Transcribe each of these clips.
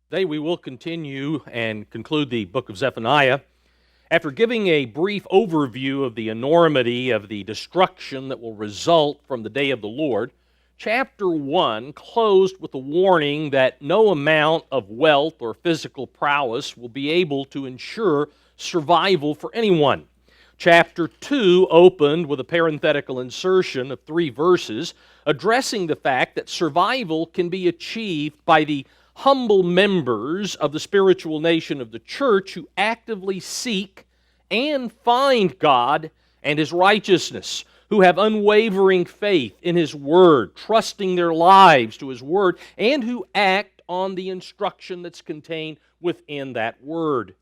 Today we will continue and conclude the book of Zephaniah. After giving a brief overview of the enormity of the destruction that will result from the day of the Lord, chapter 1 closed with a warning that no amount of wealth or physical prowess will be able to ensure survival for anyone. Chapter 2 opened with a parenthetical insertion of 3 verses addressing the fact that survival can be achieved by the humble members of the spiritual nation of the church who actively seek and find God and His righteousness, who have unwavering faith in His Word, trusting their lives to His Word, and who act on the instruction that's contained within that Word.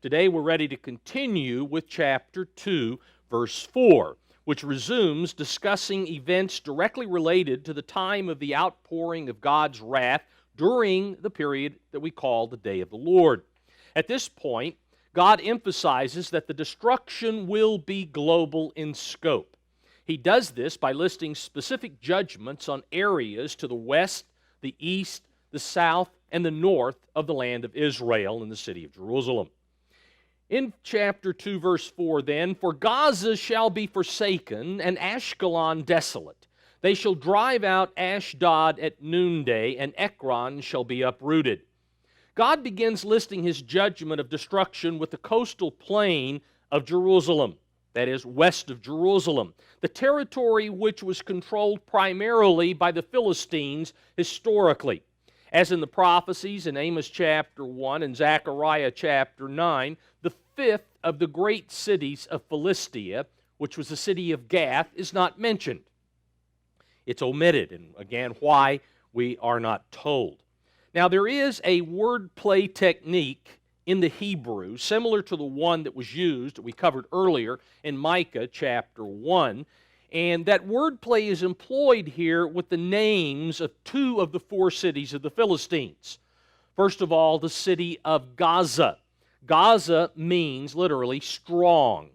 Today we're ready to continue with chapter 2, verse 4, which resumes discussing events directly related to the time of the outpouring of God's wrath during the period that we call the day of the Lord. At this point, God emphasizes that the destruction will be global in scope. He does this by listing specific judgments on areas to the west, the east, the south, and the north of the land of Israel and the city of Jerusalem. In chapter 2, verse 4, then, "For Gaza shall be forsaken, and Ashkelon desolate. They shall drive out Ashdod at noonday, and Ekron shall be uprooted." God begins listing His judgment of destruction with the coastal plain of Jerusalem, that is, west of Jerusalem, the territory which was controlled primarily by the Philistines historically. As in the prophecies in Amos chapter 1 and Zechariah chapter 9, the fifth of the great cities of Philistia, which was the city of Gath, is not mentioned. It's omitted, and again, why we are not told. Now, there is a wordplay technique in the Hebrew similar to the one that was used, that we covered earlier in Micah chapter 1, and that wordplay is employed here with the names of 2 of the 4 cities of the Philistines. First of all, the city of Gaza. Gaza means literally strong.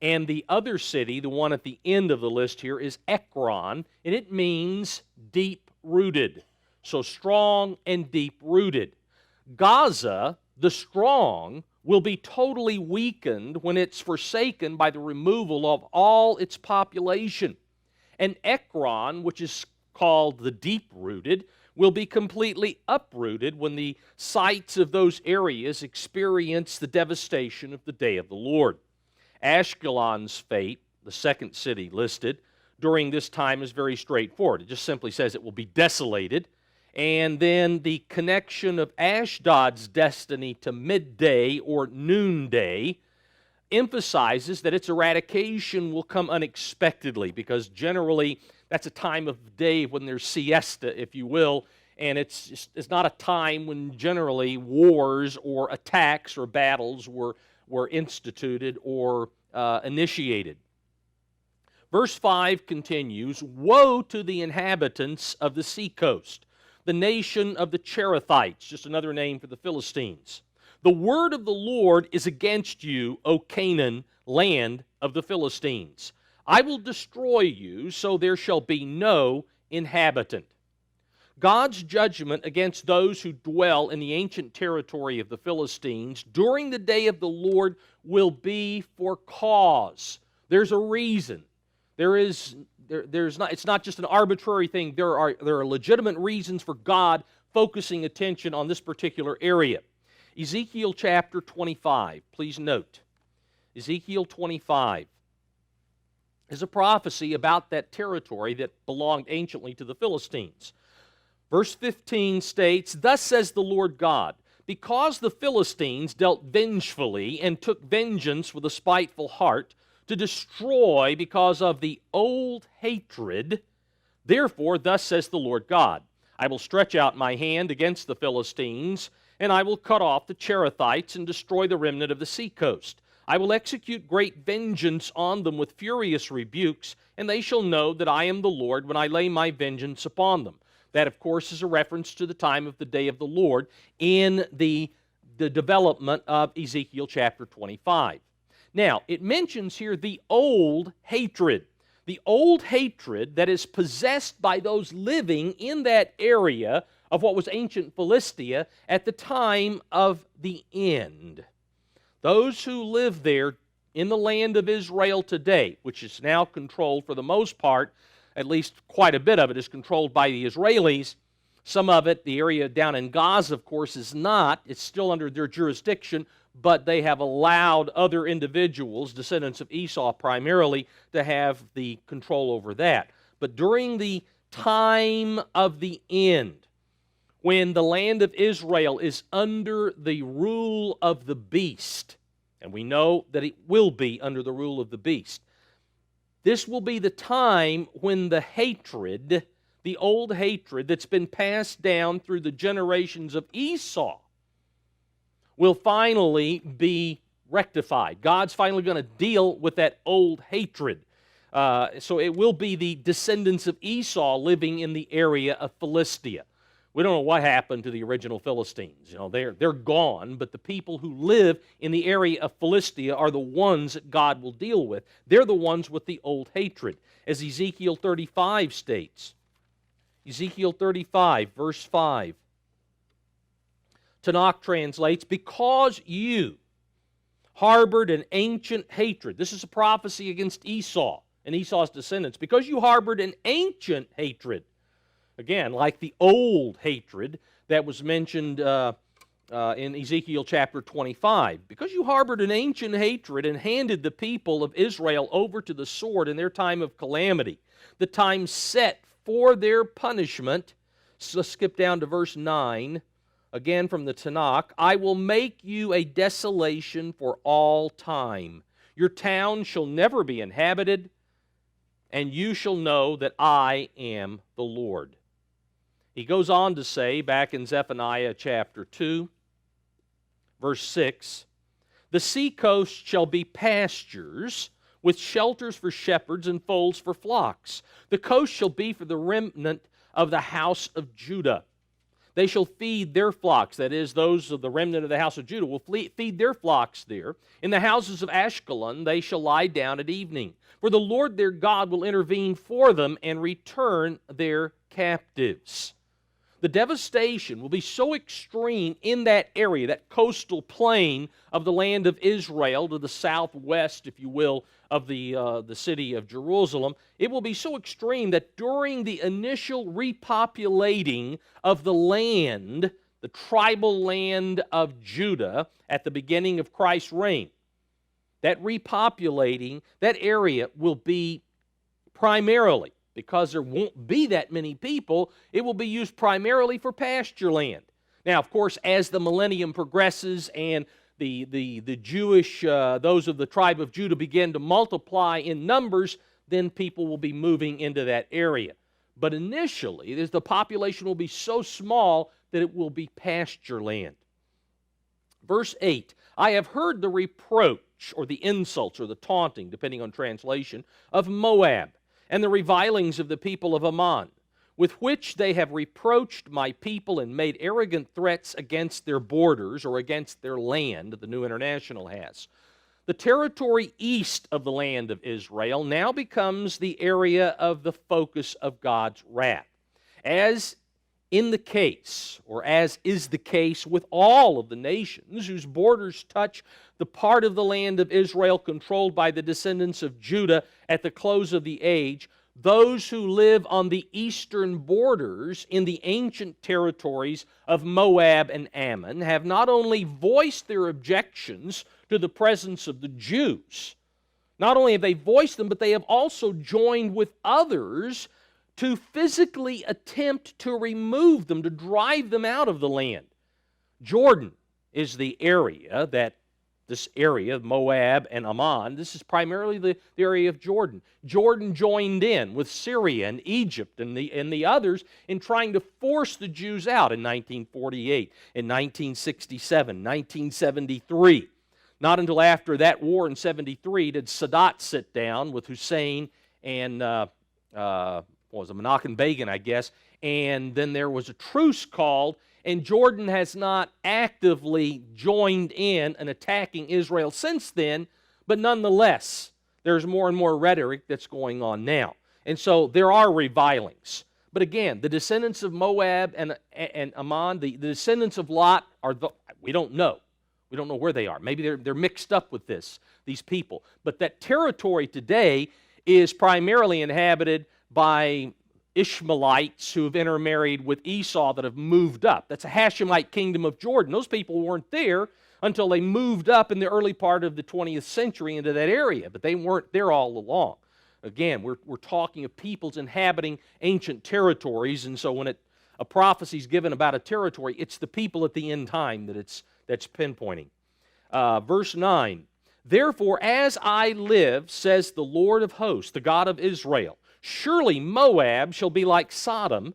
And the other city, the one at the end of the list here, is Ekron, and it means deep-rooted. So strong and deep-rooted. Gaza, the strong, will be totally weakened when it's forsaken by the removal of all its population. And Ekron, which is called the deep-rooted, will be completely uprooted when the sites of those areas experience the devastation of the day of the Lord. Ashkelon's fate, the second city listed, during this time is very straightforward. It just simply says it will be desolated. And then the connection of Ashdod's destiny to midday or noonday emphasizes that its eradication will come unexpectedly, because generally that's a time of day when there's siesta, if you will, and it's not a time when generally wars or attacks or battles were instituted or initiated. Verse 5 continues, "Woe to the inhabitants of the seacoast, the nation of the Cherethites," just another name for the Philistines. "The word of the Lord is against you, O Canaan, land of the Philistines. I will destroy you, so there shall be no inhabitant." God's judgment against those who dwell in the ancient territory of the Philistines during the day of the Lord will be for cause. There's a reason. There's not. It's not just an arbitrary thing. There are legitimate reasons for God focusing attention on this particular area. Ezekiel chapter 25. Please note, Ezekiel 25 is a prophecy about that territory that belonged anciently to the Philistines. Verse 15 states, "Thus says the Lord God, because the Philistines dealt vengefully and took vengeance with a spiteful heart to destroy because of the old hatred, therefore thus says the Lord God, I will stretch out my hand against the Philistines, and I will cut off the Cherethites and destroy the remnant of the seacoast. I will execute great vengeance on them with furious rebukes, and they shall know that I am the Lord when I lay my vengeance upon them." That, of course, is a reference to the time of the day of the Lord in the development of Ezekiel chapter 25. Now, it mentions here the old hatred. The old hatred that is possessed by those living in that area of what was ancient Philistia at the time of the end. Those who live there in the land of Israel today, which is now controlled for the most part, at least quite a bit of it is controlled by the Israelis. Some of it, the area down in Gaza, of course, is not. It's still under their jurisdiction, but they have allowed other individuals, descendants of Esau primarily, to have the control over that. But during the time of the end, when the land of Israel is under the rule of the beast, and we know that it will be under the rule of the beast, this will be the time when the hatred, the old hatred that's been passed down through the generations of Esau, will finally be rectified. God's finally going to deal with that old hatred. So it will be the descendants of Esau living in the area of Philistia. We don't know what happened to the original Philistines. They're gone, but the people who live in the area of Philistia are the ones that God will deal with. They're the ones with the old hatred. As Ezekiel 35 states, Ezekiel 35, verse 5, Tanakh translates, because you harbored an ancient hatred. This is a prophecy against Esau and Esau's descendants. Because you harbored an ancient hatred, again, like the old hatred that was mentioned in Ezekiel chapter 25. Because you harbored an ancient hatred and handed the people of Israel over to the sword in their time of calamity, the time set for their punishment. So let's skip down to verse 9. Again from the Tanakh, I will make you a desolation for all time. Your town shall never be inhabited, and you shall know that I am the Lord. He goes on to say, back in Zephaniah chapter 2, verse 6, the seacoast shall be pastures, with shelters for shepherds and folds for flocks. The coast shall be for the remnant of the house of Judah. They shall feed their flocks, that is, those of the remnant of the house of Judah will feed their flocks there. In the houses of Ashkelon they shall lie down at evening, for the Lord their God will intervene for them and return their captives. The devastation will be so extreme in that area, that coastal plain of the land of Israel to the southwest, if you will, of the city of Jerusalem. It will be so extreme that during the initial repopulating of the land, the tribal land of Judah at the beginning of Christ's reign, that repopulating, that area will be primarily, because there won't be that many people, it will be used primarily for pasture land. Now, of course, as the millennium progresses and the Jewish, those of the tribe of Judah begin to multiply in numbers, then people will be moving into that area. But initially, the population will be so small that it will be pasture land. Verse 8, I have heard the reproach, or the insults, or the taunting, depending on translation, of Moab, and the revilings of the people of Ammon, with which they have reproached my people and made arrogant threats against their borders, or against their land, the New International has. The territory east of the land of Israel now becomes the area of the focus of God's wrath. As in the case, or as is the case with all of the nations whose borders touch the part of the land of Israel controlled by the descendants of Judah at the close of the age, those who live on the eastern borders in the ancient territories of Moab and Ammon have not only voiced their objections to the presence of the Jews, not only have they voiced them, but they have also joined with others to physically attempt to remove them, to drive them out of the land. Jordan is the area that, this area of Moab and Ammon, this is primarily the area of Jordan. Jordan joined in with Syria and Egypt and the others in trying to force the Jews out in 1948, in 1967, 1973. Not until after that war in 73 did Sadat sit down with Hussein and Menachem Begin, I guess, and then there was a truce called, and Jordan has not actively joined in attacking Israel since then, but nonetheless, there's more and more rhetoric that's going on now. And so there are revilings. But again, the descendants of Moab and Ammon, the descendants of Lot, we don't know. We don't know where they are. Maybe they're mixed up with these people. But that territory today is primarily inhabited by Ishmaelites who have intermarried with Esau that have moved up. That's a Hashemite kingdom of Jordan. Those people weren't there until they moved up in the early part of the 20th century into that area, but they weren't there all along. Again, we're talking of peoples inhabiting ancient territories, and so when a prophecy is given about a territory, it's the people at the end time that's pinpointing. Verse 9, "Therefore, as I live, says the Lord of hosts, the God of Israel, surely Moab shall be like Sodom,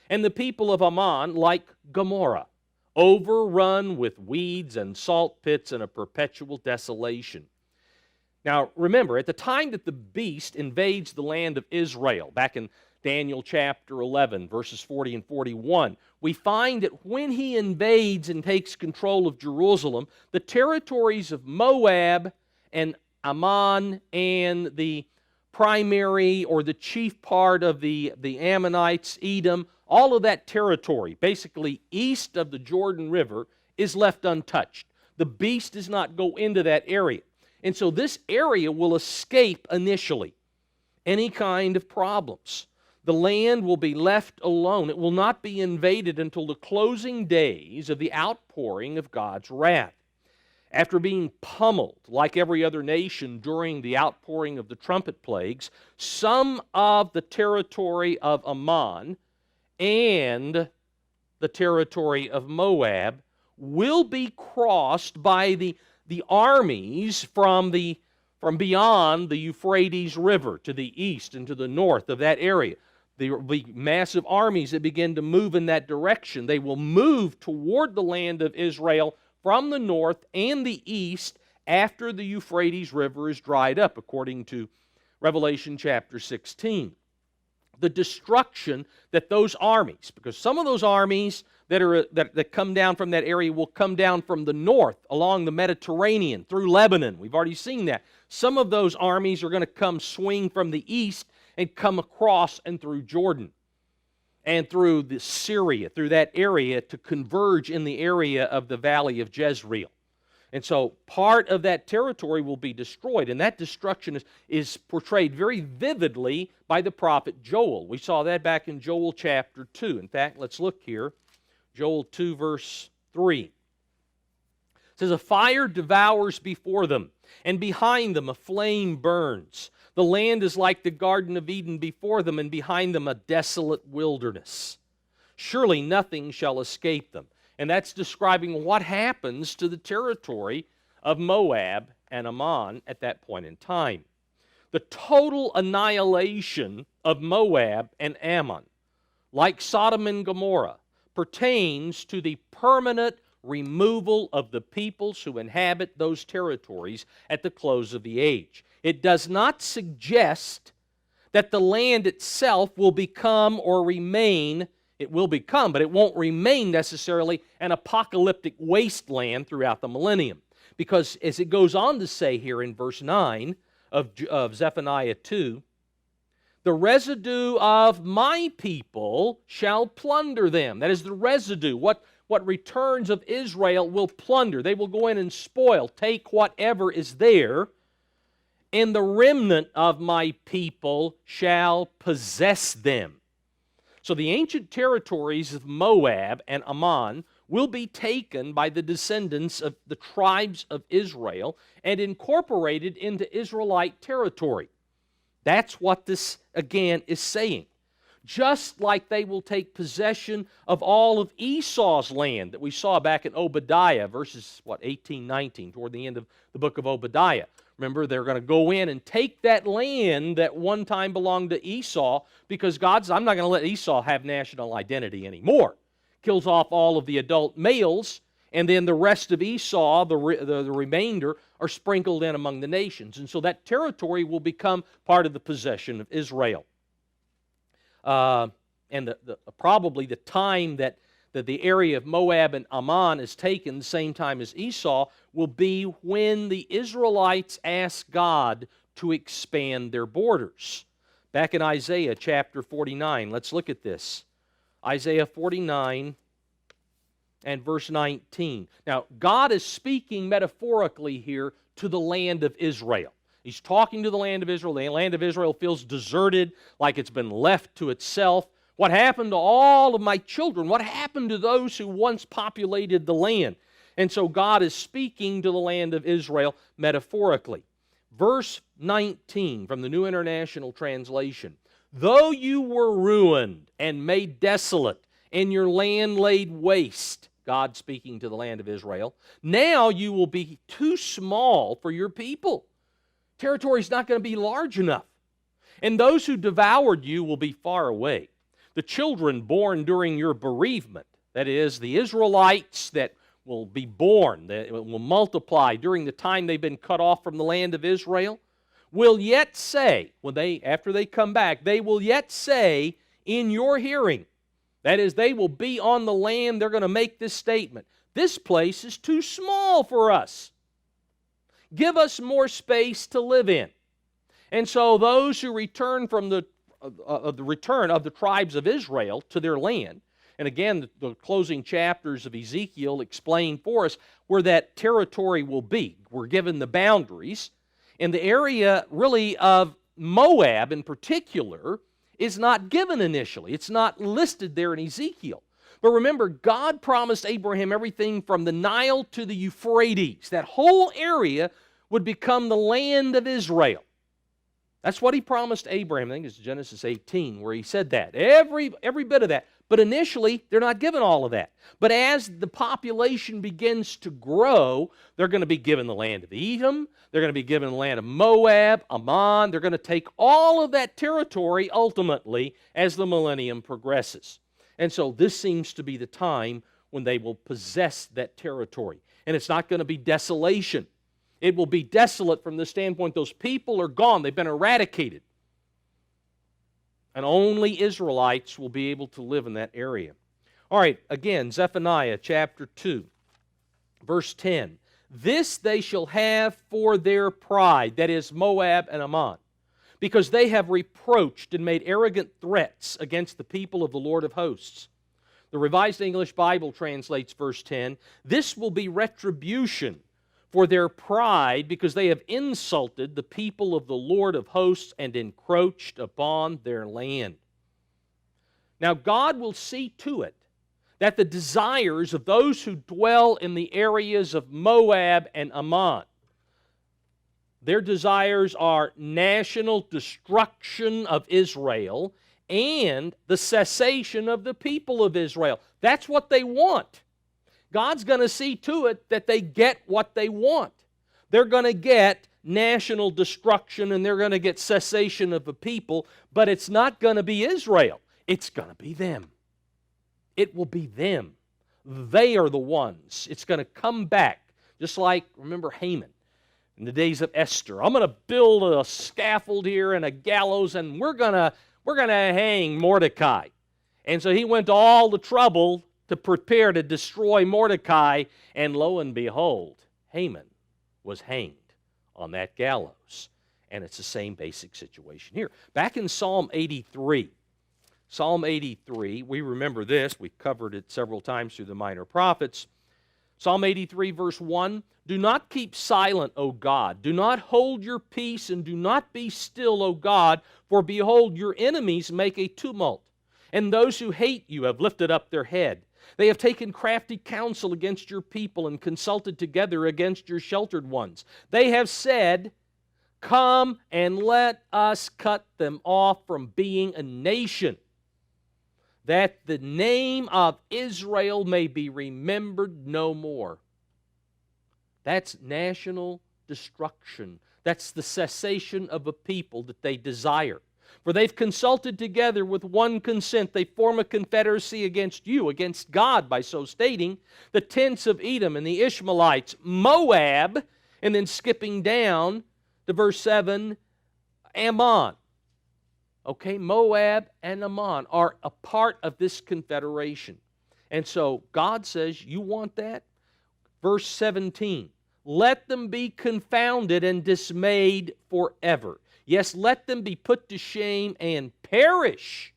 and the people of Ammon like Gomorrah, overrun with weeds and salt pits and a perpetual desolation." Now, remember, at the time that the beast invades the land of Israel, back in Daniel chapter 11, verses 40 and 41, we find that when he invades and takes control of Jerusalem, the territories of Moab and Ammon and the primary or the chief part of the Ammonites, Edom, all of that territory, basically east of the Jordan River, is left untouched. The beast does not go into that area. And so this area will escape initially any kind of problems. The land will be left alone. It will not be invaded until the closing days of the outpouring of God's wrath. After being pummeled like every other nation during the outpouring of the trumpet plagues, some of the territory of Ammon and the territory of Moab will be crossed by the armies from beyond the Euphrates River to the east and to the north of that area. There will be massive armies that begin to move in that direction. They will move toward the land of Israel from the north and the east after the Euphrates River is dried up, according to Revelation chapter 16. The destruction that those armies, because some of those armies that come down from that area will come down from the north along the Mediterranean through Lebanon. We've already seen that. Some of those armies are going to come swing from the east and come across and through Jordan and through Syria, through that area, to converge in the area of the valley of Jezreel. And so part of that territory will be destroyed, and that destruction is portrayed very vividly by the prophet Joel. We saw that back in Joel chapter 2. In fact, let's look here. Joel 2, verse 3. It says, "A fire devours before them, and behind them a flame burns. The land is like the Garden of Eden before them, and behind them a desolate wilderness. Surely nothing shall escape them." And that's describing what happens to the territory of Moab and Ammon at that point in time. The total annihilation of Moab and Ammon, like Sodom and Gomorrah, pertains to the permanent removal of the peoples who inhabit those territories at the close of the age. It does not suggest that the land itself will become or remain. It will become, but it won't remain necessarily an apocalyptic wasteland throughout the millennium. Because as it goes on to say here in verse 9 of Zephaniah 2, "The residue of my people shall plunder them." That is the residue. What returns of Israel will plunder. They will go in and spoil, take whatever is there. "And the remnant of my people shall possess them." So the ancient territories of Moab and Ammon will be taken by the descendants of the tribes of Israel and incorporated into Israelite territory. That's what this, again, is saying. Just like they will take possession of all of Esau's land that we saw back in Obadiah, verses, 18, 19, toward the end of the book of Obadiah. Remember, they're going to go in and take that land that one time belonged to Esau, because God says, I'm not going to let Esau have national identity anymore. Kills off all of the adult males, and then the rest of Esau, the remainder, are sprinkled in among the nations. And so that territory will become part of the possession of Israel. And probably the time that the area of Moab and Ammon is taken, the same time as Esau, will be when the Israelites ask God to expand their borders. Back in Isaiah chapter 49, let's look at this. Isaiah 49 and verse 19. Now, God is speaking metaphorically here to the land of Israel. He's talking to the land of Israel. The land of Israel feels deserted, like it's been left to itself. What happened to all of my children? What happened to those who once populated the land? And so God is speaking to the land of Israel metaphorically. Verse 19 from the New International Translation. Though you were ruined and made desolate, and your land laid waste, God speaking to the land of Israel, now you will be too small for your people. Territory is not going to be large enough. And those who devoured you will be far away. The children born during your bereavement, that is, the Israelites that will be born, that will multiply during the time they've been cut off from the land of Israel, will yet say, after they come back, they will yet say in your hearing, that is, they will be on the land, they're going to make this statement, this place is too small for us. Give us more space to live in. And so those who return from the return of the tribes of Israel to their land, and again, the closing chapters of Ezekiel explain for us where that territory will be. We're given the boundaries, and the area really of Moab in particular is not given initially. It's not listed there in Ezekiel. But remember, God promised Abraham everything from the Nile to the Euphrates. That whole area would become the land of Israel. That's what he promised Abraham. I think it's Genesis 18 where he said that. Every bit of that. But initially, they're not given all of that. But as the population begins to grow, they're going to be given the land of Edom. They're going to be given the land of Moab, Ammon. They're going to take all of that territory ultimately as the millennium progresses. And so this seems to be the time when they will possess that territory. And it's not going to be desolation. It will be desolate from the standpoint those people are gone. They've been eradicated. And only Israelites will be able to live in that area. All right, again, Zephaniah chapter 2, verse 10. This they shall have for their pride, that is Moab and Ammon, because they have reproached and made arrogant threats against the people of the Lord of hosts. The Revised English Bible translates verse 10, this will be retribution for their pride, because they have insulted the people of the Lord of hosts and encroached upon their land. Now God will see to it that the desires of those who dwell in the areas of Moab and Ammon, their desires are national destruction of Israel and the cessation of the people of Israel. That's what they want. God's going to see to it that they get what they want. They're going to get national destruction and they're going to get cessation of the people, but it's not going to be Israel. It's going to be them. It will be them. They are the ones. It's going to come back, just like, remember Haman in the days of Esther. I'm going to build a scaffold here and a gallows, and we're going to hang Mordecai. And so he went to all the trouble to prepare to destroy Mordecai, and lo and behold, Haman was hanged on that gallows. And it's the same basic situation here. Back in Psalm 83, we remember this. We've covered it several times through the minor prophets. Psalm 83, verse 1, do not keep silent, O God. Do not hold your peace, and do not be still, O God, for behold, your enemies make a tumult, and those who hate you have lifted up their head. They have taken crafty counsel against your people and consulted together against your sheltered ones. They have said, come and let us cut them off from being a nation, that the name of Israel may be remembered no more. That's national destruction. That's the cessation of a people that they desire. For they've consulted together with one consent. They form a confederacy against you, against God, by so stating, the tents of Edom and the Ishmaelites, Moab, and then skipping down to verse 7, Ammon. Okay, Moab and Ammon are a part of this confederation. And so God says, you want that? Verse 17, let them be confounded and dismayed forever. Yes, let them be put to shame and perish,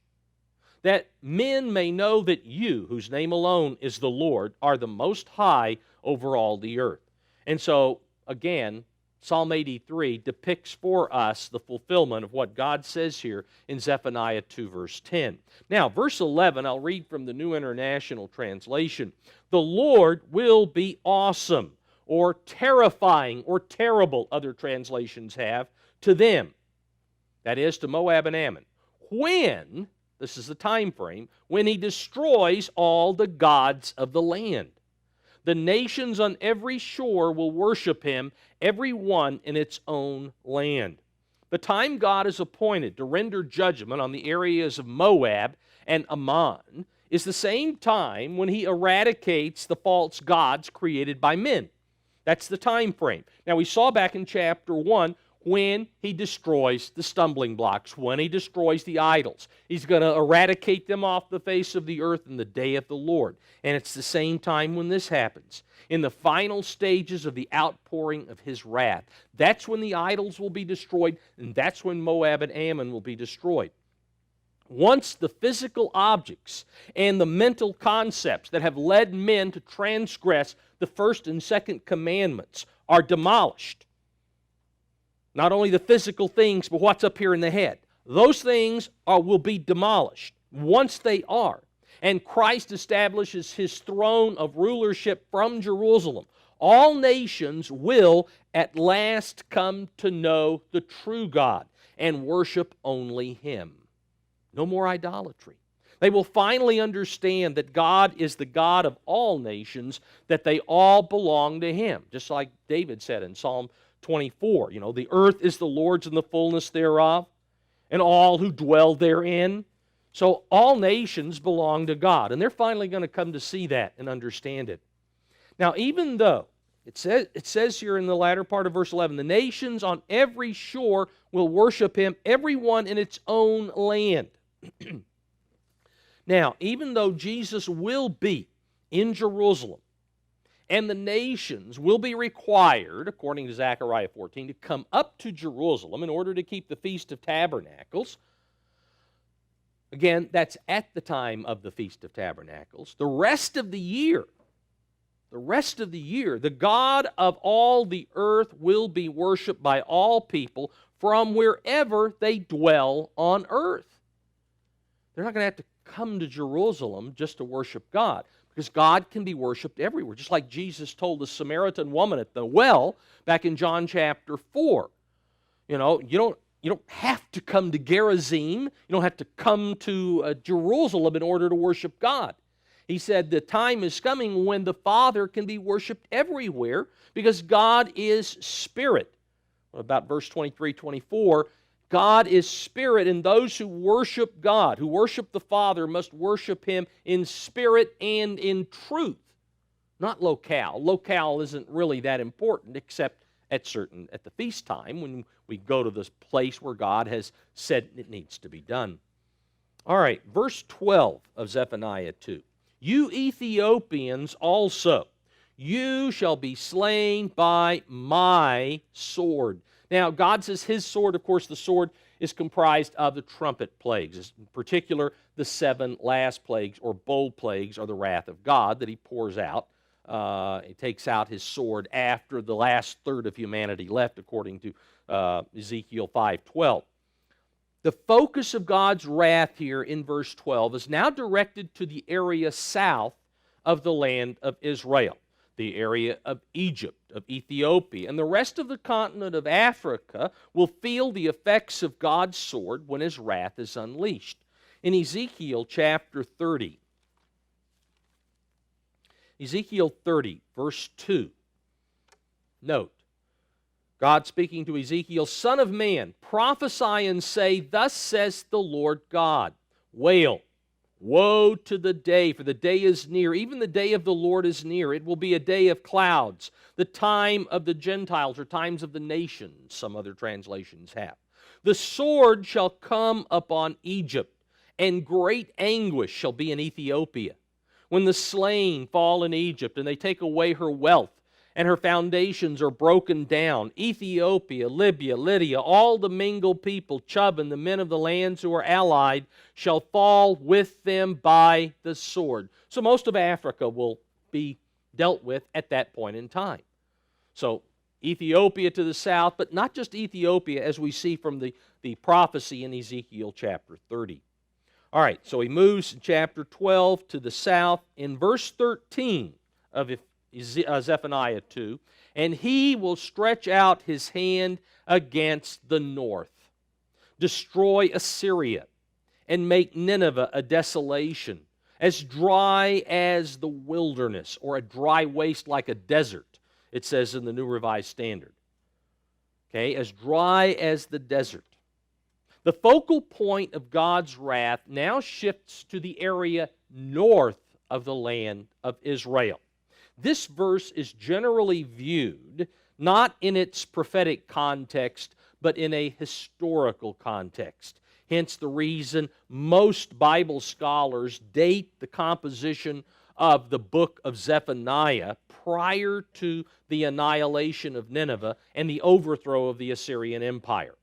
that men may know that you, whose name alone is the Lord, are the Most High over all the earth. And so, again, Psalm 83 depicts for us the fulfillment of what God says here in Zephaniah 2, verse 10. Now, verse 11, I'll read from the New International Translation. The Lord will be awesome, or terrifying, or terrible, other translations have, to them. That is, to Moab and Ammon. When, this is the time frame, when he destroys all the gods of the land. The nations on every shore will worship him, every one in its own land. The time God is appointed to render judgment on the areas of Moab and Ammon is the same time when he eradicates the false gods created by men. That's the time frame. Now, we saw back in chapter 1 when he destroys the stumbling blocks, when he destroys the idols. He's going to eradicate them off the face of the earth in the day of the Lord. And it's the same time when this happens, in the final stages of the outpouring of his wrath. That's when the idols will be destroyed, and that's when Moab and Ammon will be destroyed. Once the physical objects and the mental concepts that have led men to transgress the first and second commandments are demolished, not only the physical things, but what's up here in the head. Those things will be demolished. Once they are, and Christ establishes his throne of rulership from Jerusalem, all nations will at last come to know the true God and worship only him. No more idolatry. They will finally understand that God is the God of all nations, that they all belong to him. Just like David said in Psalm 24, the earth is the Lord's and the fullness thereof, and all who dwell therein. So all nations belong to God, and they're finally going to come to see that and understand it. Now, even though it says here in the latter part of verse 11, the nations on every shore will worship him, everyone in its own land. Now, even though Jesus will be in Jerusalem, and the nations will be required, according to Zechariah 14, to come up to Jerusalem in order to keep the Feast of Tabernacles. Again, that's at the time of the Feast of Tabernacles. The rest of the year, the God of all the earth will be worshiped by all people from wherever they dwell on earth. They're not going to have to come to Jerusalem just to worship God, because God can be worshiped everywhere, just like Jesus told the Samaritan woman at the well back in John chapter 4. You don't have to come to Gerizim. You don't have to come to Jerusalem in order to worship God. He said the time is coming when the Father can be worshiped everywhere, because God is spirit. About verse 23, 24, God is spirit, and those who worship God, who worship the Father, must worship him in spirit and in truth, not locale. Locale isn't really that important, except at the feast time when we go to this place where God has said it needs to be done. All right, verse 12 of Zephaniah 2. You Ethiopians also, you shall be slain by my sword. Now, God says his sword, of course, the sword is comprised of the trumpet plagues. In particular, the 7 last plagues, or bowl plagues, are the wrath of God that he pours out. He takes out his sword after the last third of humanity left, according to Ezekiel 5:12. The focus of God's wrath here in verse 12 is now directed to the area south of the land of Israel, the area of Egypt, of Ethiopia, and the rest of the continent of Africa will feel the effects of God's sword when his wrath is unleashed. In Ezekiel chapter 30, Ezekiel 30, verse 2, note, God speaking to Ezekiel, Son of man, prophesy and say, Thus says the Lord God, wail, woe to the day, for the day is near, even the day of the Lord is near. It will be a day of clouds, the time of the Gentiles, or times of the nations, some other translations have. The sword shall come upon Egypt, and great anguish shall be in Ethiopia. When the slain fall in Egypt, and they take away her wealth, and her foundations are broken down. Ethiopia, Libya, Lydia, all the mingled people, Chub and the men of the lands who are allied, shall fall with them by the sword. So most of Africa will be dealt with at that point in time. So Ethiopia to the south, but not just Ethiopia, as we see from the prophecy in Ezekiel chapter 30. All right, so he moves in chapter 12 to the south. In verse 13 of Zephaniah 2, and he will stretch out his hand against the north, destroy Assyria, and make Nineveh a desolation, as dry as the wilderness, or a dry waste like a desert, it says in the New Revised Standard. Okay, as dry as the desert. The focal point of God's wrath now shifts to the area north of the land of Israel. This verse is generally viewed not in its prophetic context, but in a historical context. Hence the reason most Bible scholars date the composition of the book of Zephaniah prior to the annihilation of Nineveh and the overthrow of the Assyrian Empire.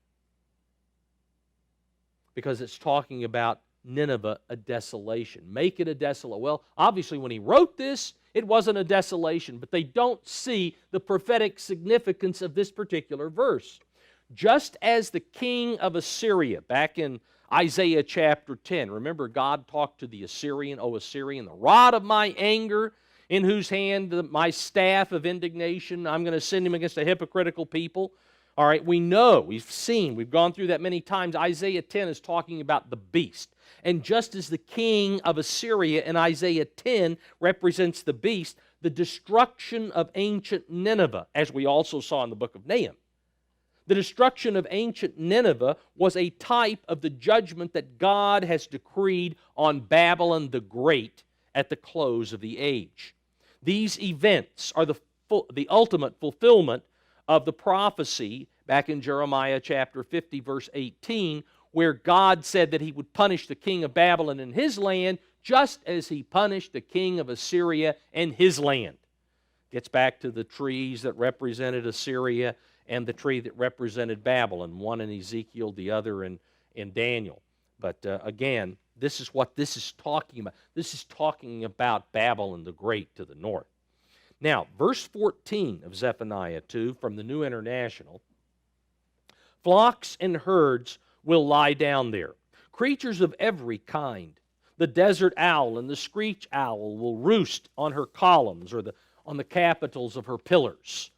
Because it's talking about Nineveh, a desolation. Make it a desolation. Well, obviously when he wrote this, it wasn't a desolation, but they don't see the prophetic significance of this particular verse. Just as the king of Assyria, back in Isaiah chapter 10, remember God talked to the Assyrian, O Assyrian, the rod of my anger, in whose hand my staff of indignation, I'm going to send him against a hypocritical people. All right, we know, we've seen, we've gone through that many times. Isaiah 10 is talking about the beast. And just as the king of Assyria in Isaiah 10 represents the beast, the destruction of ancient Nineveh, as we also saw in the book of Nahum, the destruction of ancient Nineveh was a type of the judgment that God has decreed on Babylon the Great at the close of the age. These events are the ultimate fulfillment of the prophecy back in Jeremiah chapter 50, verse 18, where God said that he would punish the king of Babylon and his land just as he punished the king of Assyria and his land. Gets back to the trees that represented Assyria and the tree that represented Babylon, one in Ezekiel, the other in Daniel. But again, this is what this is talking about. This is talking about Babylon the Great to the north. Now, verse 14 of Zephaniah 2 from the New International, flocks and herds will lie down there, creatures of every kind. The desert owl and the screech owl will roost on her columns or on the capitals of her pillars.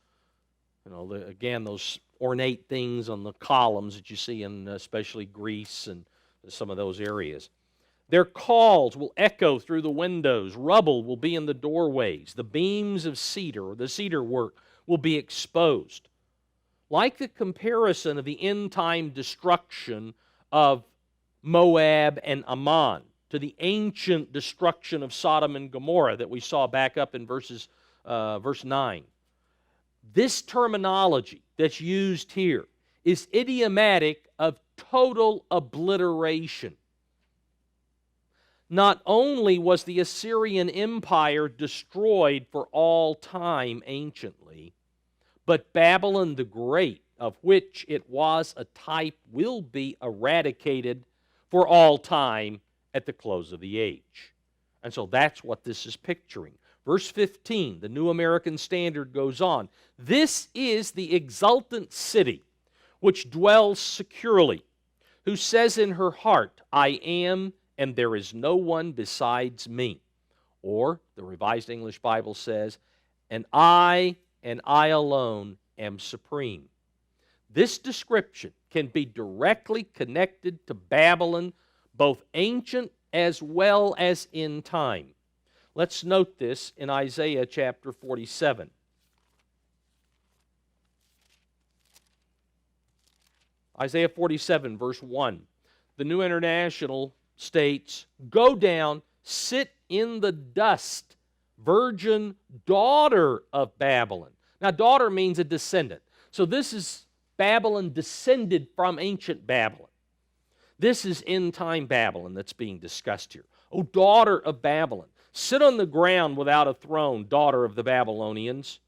You know, again, those ornate things on the columns that you see in especially Greece and some of those areas. Their calls will echo through the windows. Rubble will be in the doorways. The beams of cedar, or the cedar work, will be exposed. Like the comparison of the end-time destruction of Moab and Ammon to the ancient destruction of Sodom and Gomorrah that we saw back up in verse 9. This terminology that's used here is idiomatic of total obliteration. Not only was the Assyrian Empire destroyed for all time anciently, but Babylon the Great, of which it was a type, will be eradicated for all time at the close of the age. And so that's what this is picturing. Verse 15, the New American Standard goes on. This is the exultant city which dwells securely, who says in her heart, I am, and there is no one besides me. Or, the Revised English Bible says, and I alone am supreme. This description can be directly connected to Babylon, both ancient as well as in time. Let's note this in Isaiah chapter 47. Isaiah 47, verse 1. The New International states, go down, sit in the dust, virgin daughter of Babylon. Now, daughter means a descendant. So this is Babylon descended from ancient Babylon. This is end-time Babylon that's being discussed here. O daughter of Babylon, sit on the ground without a throne, daughter of the Babylonians.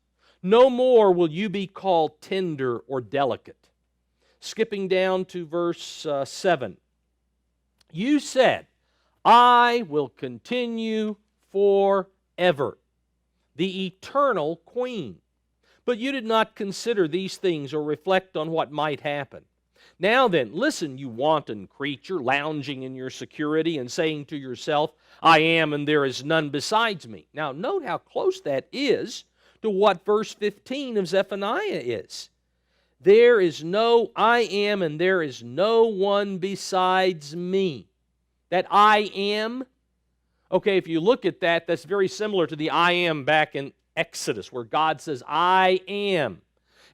No more will you be called tender or delicate. Skipping down to verse 7. You said, I will continue forever, the eternal queen. But you did not consider these things or reflect on what might happen. Now then, listen, you wanton creature, lounging in your security and saying to yourself, I am and there is none besides me. Now note how close that is to what verse 15 of Zephaniah is. There is no I am and there is no one besides me. That I am, okay, if you look at that, that's very similar to the I am back in Exodus, where God says, I am.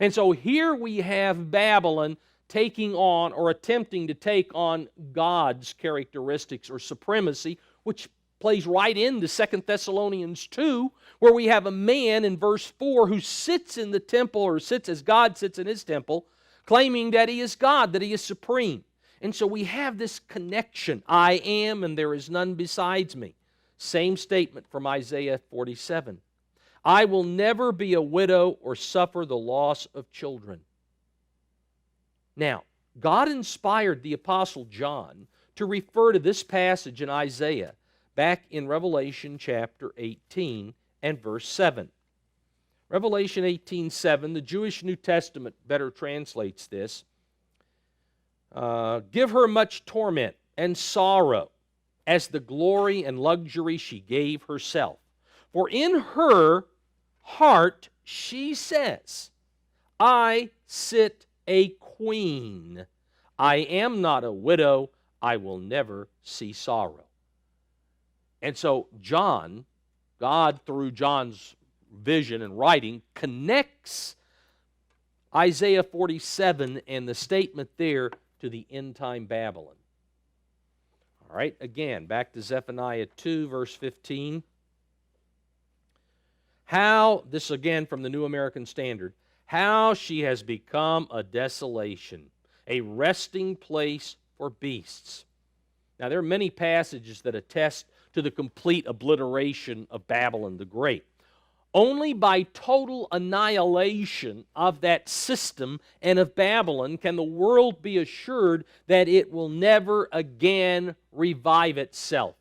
And so here we have Babylon taking on or attempting to take on God's characteristics or supremacy, which plays right into 2 Thessalonians 2, where we have a man in verse 4 who sits in the temple, or sits as God sits in his temple, claiming that he is God, that he is supreme. And so we have this connection. I am and there is none besides me. Same statement from Isaiah 47. I will never be a widow or suffer the loss of children. Now, God inspired the Apostle John to refer to this passage in Isaiah back in Revelation chapter 18 and verse 7. Revelation 18:7, the Jewish New Testament better translates this. Give her much torment and sorrow as the glory and luxury she gave herself. For in her heart she says, I sit a queen. I am not a widow. I will never see sorrow. And so John, God through John's vision and writing, connects Isaiah 47 and the statement there to the end-time Babylon. All right, again, back to Zephaniah 2, verse 15. How, this again from the New American Standard, how she has become a desolation, a resting place for beasts. Now, there are many passages that attest to the complete obliteration of Babylon the Great. Only by total annihilation of that system and of Babylon can the world be assured that it will never again revive itself,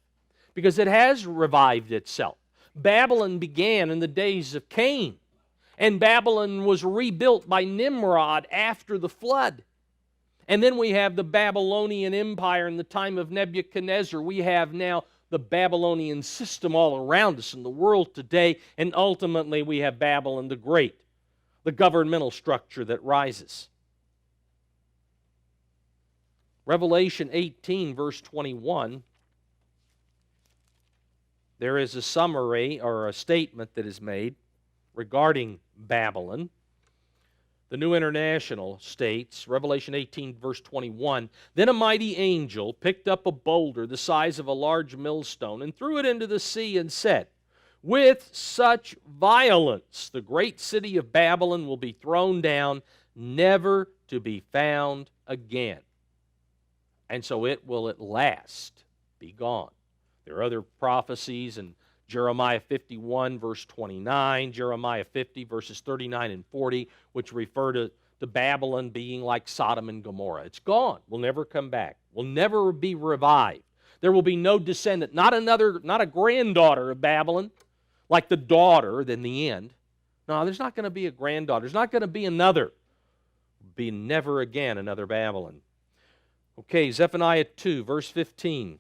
because it has revived itself. Babylon began in the days of Cain, and Babylon was rebuilt by Nimrod after the flood. And then we have the Babylonian Empire in the time of Nebuchadnezzar. We have now the Babylonian system all around us in the world today, and ultimately we have Babylon the Great, the governmental structure that rises. Revelation 18, verse 21, there is a summary or a statement that is made regarding Babylon. The New International states, Revelation 18, verse 21, Then a mighty angel picked up a boulder the size of a large millstone and threw it into the sea and said, With such violence the great city of Babylon will be thrown down, never to be found again. And so it will at last be gone. There are other prophecies in Jeremiah 51, verse 29, Jeremiah 50, verses 39 and 40, which refer to Babylon being like Sodom and Gomorrah. It's gone. Will never come back. Will never be revived. There will be no descendant, not a granddaughter of Babylon, like the daughter in the end. No, there's not going to be a granddaughter. There's not going to be another. Be never again another Babylon. Okay, Zephaniah 2, verse 15.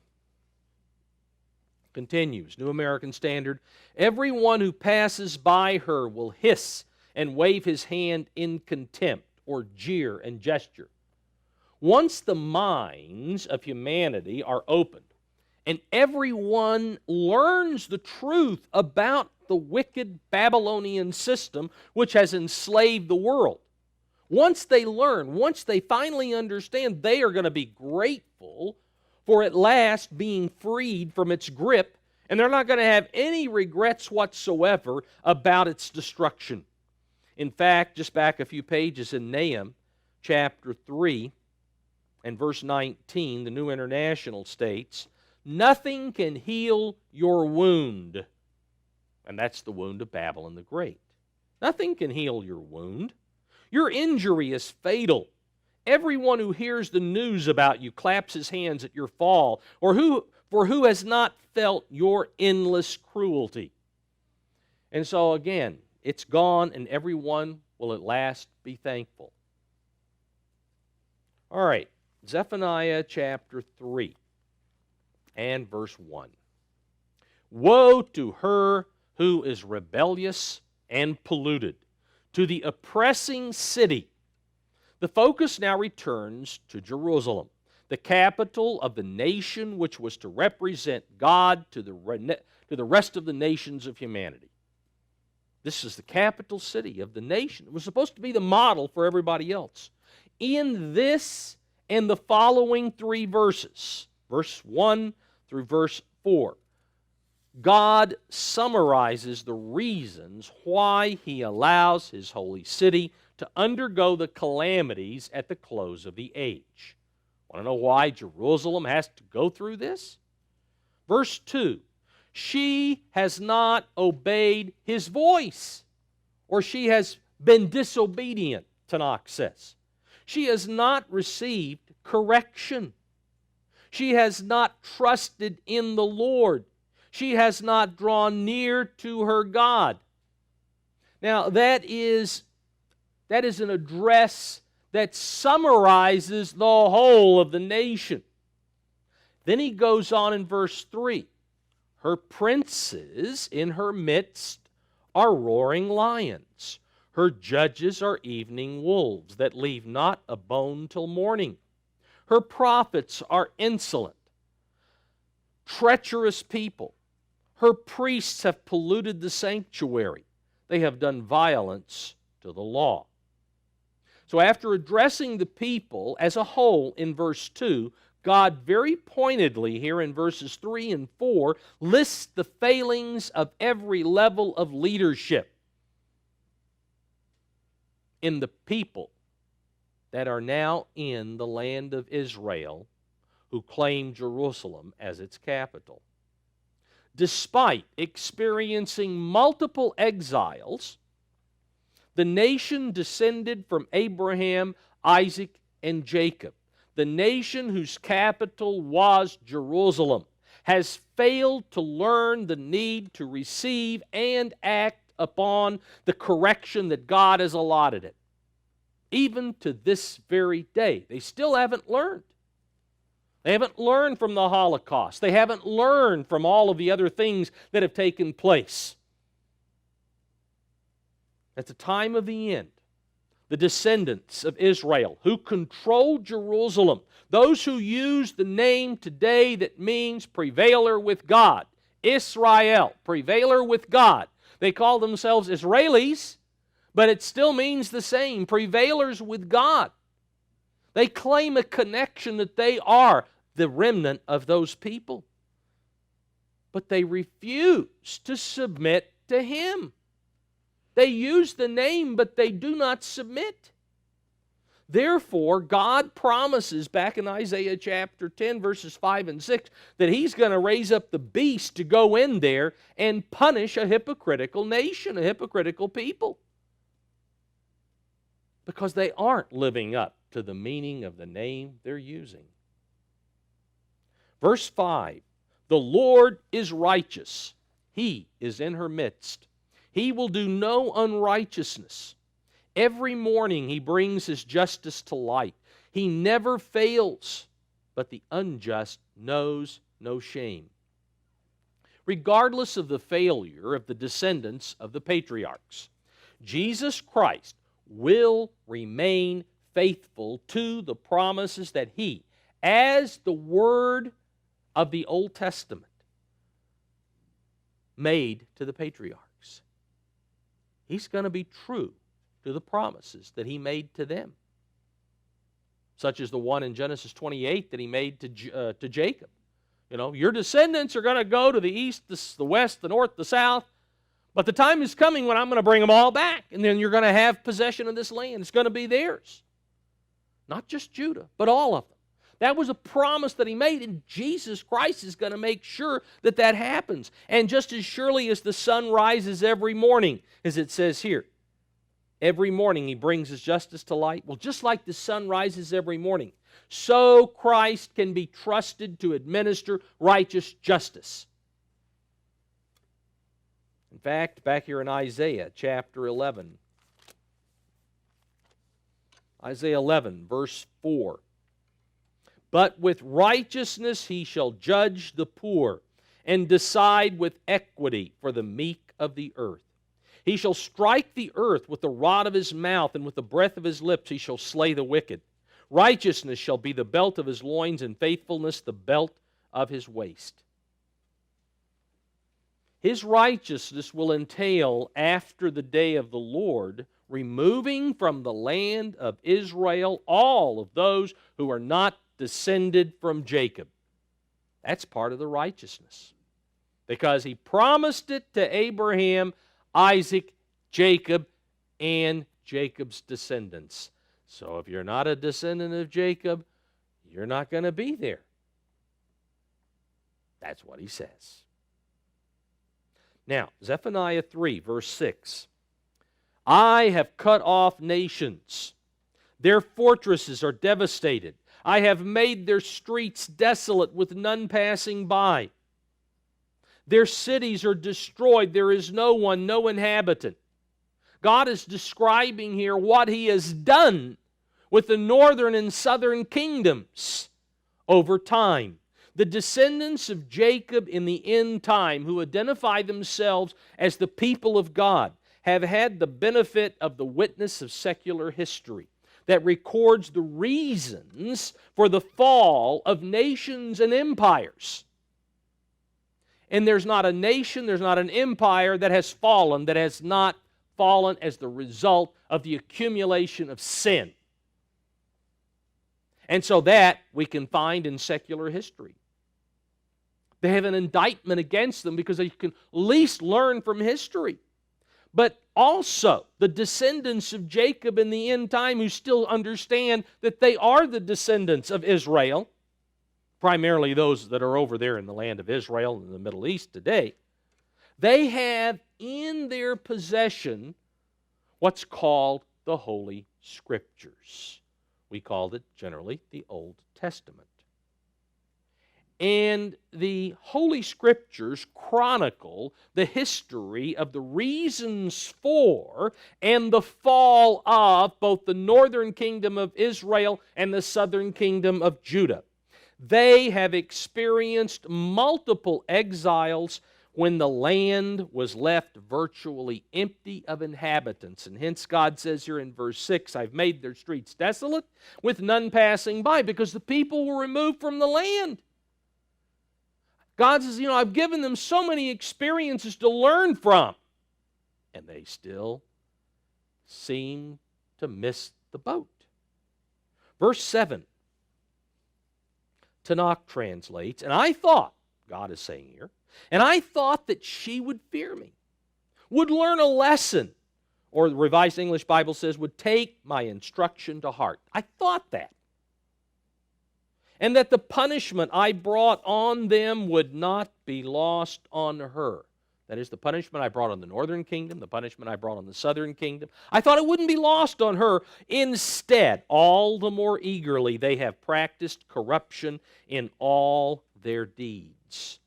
Continues, New American Standard, Everyone who passes by her will hiss and wave his hand in contempt, or jeer and gesture. Once the minds of humanity are opened, and everyone learns the truth about the wicked Babylonian system which has enslaved the world, once they learn, once they finally understand, they are going to be grateful for at last being freed from its grip, and they're not going to have any regrets whatsoever about its destruction. In fact, just back a few pages in Nahum chapter 3 and verse 19, the New International states, Nothing can heal your wound. And that's the wound of Babylon the Great. Nothing can heal your wound. Your injury is fatal. Everyone who hears the news about you claps his hands at your fall, for who has not felt your endless cruelty? And so again, it's gone, and everyone will at last be thankful. All right, Zephaniah chapter 3 and verse 1. Woe to her who is rebellious and polluted, to the oppressing city. The focus now returns to Jerusalem, the capital of the nation which was to represent God to the rest of the nations of humanity. This is the capital city of the nation. It was supposed to be the model for everybody else. In this and the following 3 verses, verse 1 through verse 4, God summarizes the reasons why He allows His holy city to undergo the calamities at the close of the age. Want to know why Jerusalem has to go through this? Verse 2, she has not obeyed His voice, or she has been disobedient, Tanakh says. She has not received correction. She has not trusted in the Lord. She has not drawn near to her God. Now, that is an address that summarizes the whole of the nation. Then he goes on in verse 3. Her princes in her midst are roaring lions. Her judges are evening wolves that leave not a bone till morning. Her prophets are insolent, treacherous people. Her priests have polluted the sanctuary. They have done violence to the law. So after addressing the people as a whole in verse 2, God very pointedly here in verses 3 and 4 lists the failings of every level of leadership in the people that are now in the land of Israel who claim Jerusalem as its capital. Despite experiencing multiple exiles, the nation descended from Abraham, Isaac, and Jacob, the nation whose capital was Jerusalem, has failed to learn the need to receive and act upon the correction that God has allotted it. Even to this very day, they still haven't learned. They haven't learned from the Holocaust. They haven't learned from all of the other things that have taken place. At the time of the end, the descendants of Israel who controlled Jerusalem, those who use the name today that means prevailer with God, Israel, prevailer with God. They call themselves Israelis, but it still means the same, prevailers with God. They claim a connection that they are the remnant of those people. But they refuse to submit to Him. They use the name, but they do not submit. Therefore, God promises back in Isaiah chapter 10, verses 5 and 6, that He's going to raise up the beast to go in there and punish a hypocritical nation, a hypocritical people. Because they aren't living up to the meaning of the name they're using. Verse 5, the Lord is righteous. He is in her midst. He will do no unrighteousness. Every morning He brings His justice to light. He never fails, but the unjust knows no shame. Regardless of the failure of the descendants of the patriarchs, Jesus Christ will remain faithful to the promises that He, as the Word of the Old Testament, made to the patriarchs. He's going to be true to the promises that He made to them, such as the one in Genesis 28 that He made to Jacob. You know, your descendants are going to go to the east, the west, the north, the south, but the time is coming when I'm going to bring them all back, and then you're going to have possession of this land. It's going to be theirs. Not just Judah, but all of them. That was a promise that He made, and Jesus Christ is going to make sure that that happens. And just as surely as the sun rises every morning, as it says here, Every morning he brings his justice to light. Well, just like the sun rises every morning, so Christ can be trusted to administer righteous justice. In fact, back here in Isaiah chapter 11, Isaiah 11, verse 4. But with righteousness he shall judge the poor, and decide with equity for the meek of the earth. He shall strike the earth with the rod of his mouth, and with the breath of his lips he shall slay the wicked. Righteousness shall be the belt of his loins, and faithfulness the belt of his waist. His righteousness will entail, after the day of the Lord, removing from the land of Israel all of those who are not descended from Jacob. That's part of the righteousness, because he promised it to Abraham, Isaac, Jacob, and Jacob's descendants. So if you're not a descendant of Jacob, you're not going to be there. That's what he says. Now, Zephaniah 3, verse 6. I have cut off nations. Their fortresses are devastated. I have made their streets desolate with none passing by. Their cities are destroyed. There is no one, no inhabitant. God is describing here what he has done with the northern and southern kingdoms over time. The descendants of Jacob in the end time, who identify themselves as the people of God, have had the benefit of the witness of secular history that records the reasons for the fall of nations and empires. And there's not a nation, there's not an empire that has not fallen as the result of the accumulation of sin. And so that we can find in secular history. They have an indictment against them because they can at least learn from history. But also the descendants of Jacob in the end time, who still understand that they are the descendants of Israel, primarily those that are over there in the land of Israel and the Middle East today, they have in their possession what's called the Holy Scriptures. We called it generally the Old Testament. And the Holy Scriptures chronicle the history of the reasons for and the fall of both the northern kingdom of Israel and the southern kingdom of Judah. They have experienced multiple exiles when the land was left virtually empty of inhabitants. And hence God says here in verse 6, I've made their streets desolate with none passing by, because the people were removed from the land. God says, I've given them so many experiences to learn from, and they still seem to miss the boat. Verse 7, Tanakh translates, and I thought, God is saying here, and I thought that she would fear me, would learn a lesson, or the Revised English Bible says, would take my instruction to heart. I thought that. And that the punishment I brought on them would not be lost on her. That is, the punishment I brought on the northern kingdom, the punishment I brought on the southern kingdom. I thought it wouldn't be lost on her. Instead, all the more eagerly they have practiced corruption in all their deeds.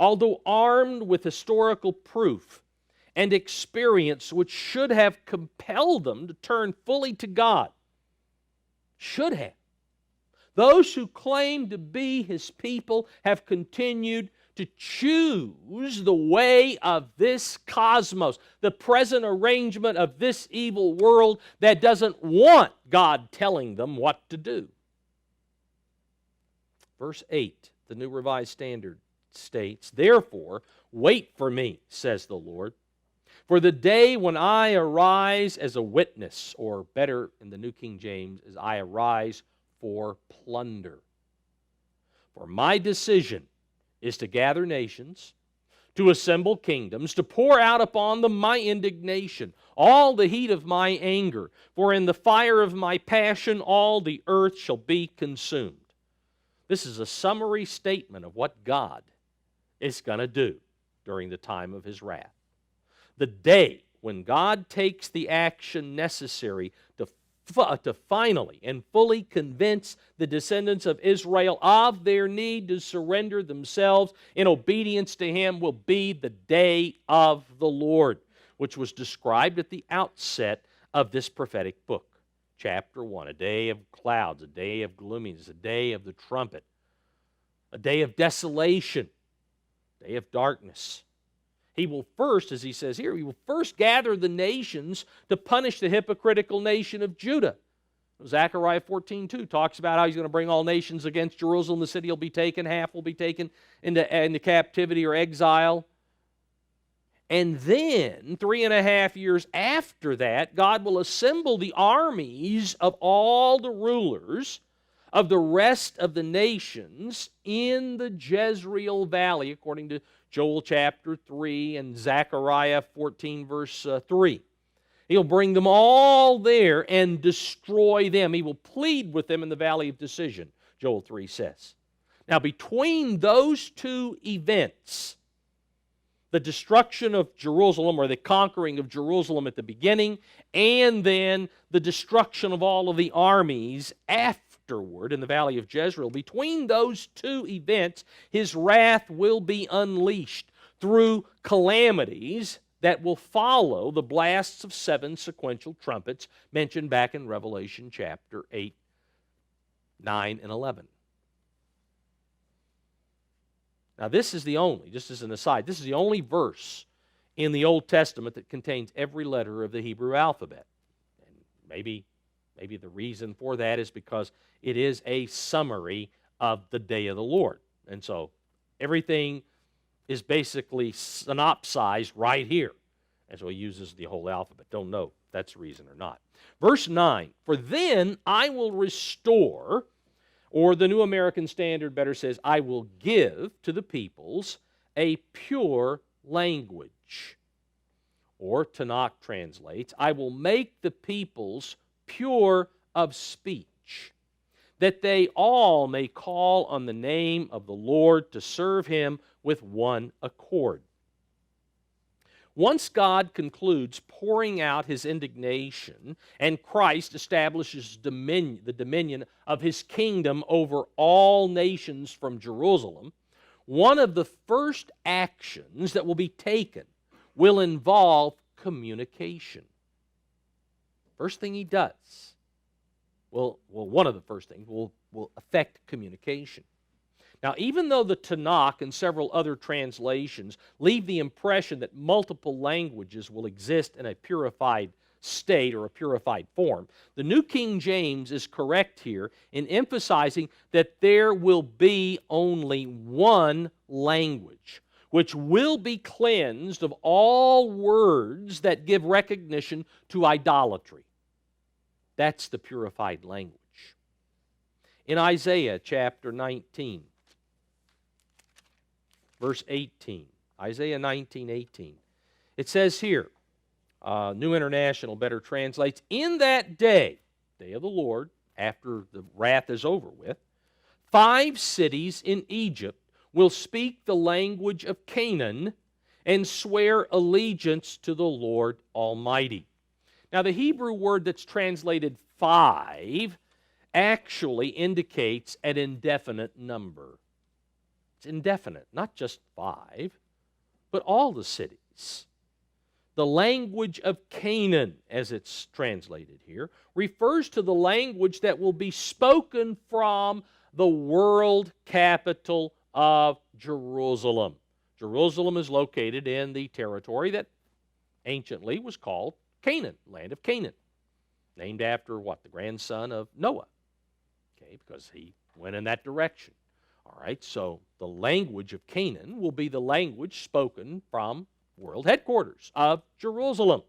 Although armed with historical proof and experience which should have compelled them to turn fully to God, should have, those who claim to be his people have continued to choose the way of this cosmos, the present arrangement of this evil world that doesn't want God telling them what to do. Verse 8, the New Revised Standard states, therefore, wait for me, says the Lord, for the day when I arise as a witness, or better in the New King James, as I arise for plunder. For my decision is to gather nations, to assemble kingdoms, to pour out upon them my indignation, all the heat of my anger, for in the fire of my passion all the earth shall be consumed. This is a summary statement of what God is going to do during the time of his wrath. The day when God takes the action necessary to finally and fully convince the descendants of Israel of their need to surrender themselves in obedience to Him, will be the day of the Lord, which was described at the outset of this prophetic book. Chapter 1, a day of clouds, a day of gloominess, a day of the trumpet, a day of desolation, a day of darkness. He will first, as he says here, he will first gather the nations to punish the hypocritical nation of Judah. Zechariah 14:2 talks about how he's going to bring all nations against Jerusalem. The city will be taken, half will be taken into captivity or exile. And then, 3.5 years after that, God will assemble the armies of all the rulers of the rest of the nations in the Jezreel Valley, according to Joel chapter 3 and Zechariah 14 verse 3. He'll bring them all there and destroy them. He will plead with them in the valley of decision, Joel 3 says. Now, between those two events, the destruction of Jerusalem, or the conquering of Jerusalem at the beginning, and then the destruction of all of the armies afterward in the valley of Jezreel, between those two events, His wrath will be unleashed through calamities that will follow the blasts of 7 sequential trumpets mentioned back in Revelation chapter 8, 9, and 11. Now, this is the only, just as an aside, this is the only verse in the Old Testament that contains every letter of the Hebrew alphabet. And maybe the reason for that is because it is a summary of the day of the Lord. And so everything is basically synopsized right here. And so he uses the whole alphabet. Don't know if that's the reason or not. Verse 9, for then I will restore, or the New American Standard better says, I will give to the peoples a pure language. Or Tanakh translates, I will make the peoples pure of speech, that they all may call on the name of the Lord to serve Him with one accord. Once God concludes pouring out His indignation and Christ establishes the dominion of His kingdom over all nations from Jerusalem, one of the first actions that will be taken will involve communication. First thing He does, one of the first things will affect communication. Now, even though the Tanakh and several other translations leave the impression that multiple languages will exist in a purified state or a purified form, the New King James is correct here in emphasizing that there will be only one language, which will be cleansed of all words that give recognition to idolatry. That's the purified language. In Isaiah chapter 19, verse 18, Isaiah 19:18. It says here, New International better translates, in that day of the Lord, after the wrath is over with, 5 cities in Egypt will speak the language of Canaan and swear allegiance to the Lord Almighty. Now, the Hebrew word that's translated 5 actually indicates an indefinite number. It's indefinite, not just 5, but all the cities. The language of Canaan, as it's translated here, refers to the language that will be spoken from the world capital of Jerusalem. Jerusalem is located in the territory that anciently was called Canaan, land of Canaan, named after what? The grandson of Noah, okay, because he went in that direction. All right, so the language of Canaan will be the language spoken from world headquarters of Jerusalem.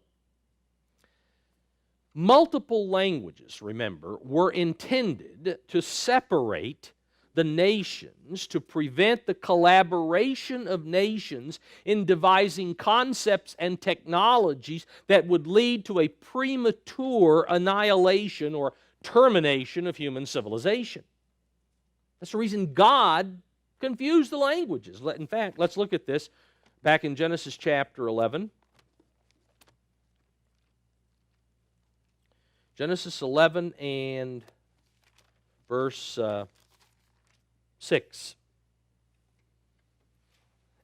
Multiple languages, remember, were intended to separate the nations, to prevent the collaboration of nations in devising concepts and technologies that would lead to a premature annihilation or termination of human civilization. That's the reason God confused the languages. In fact, let's look at this back in Genesis chapter 11. Genesis 11 and verse 6.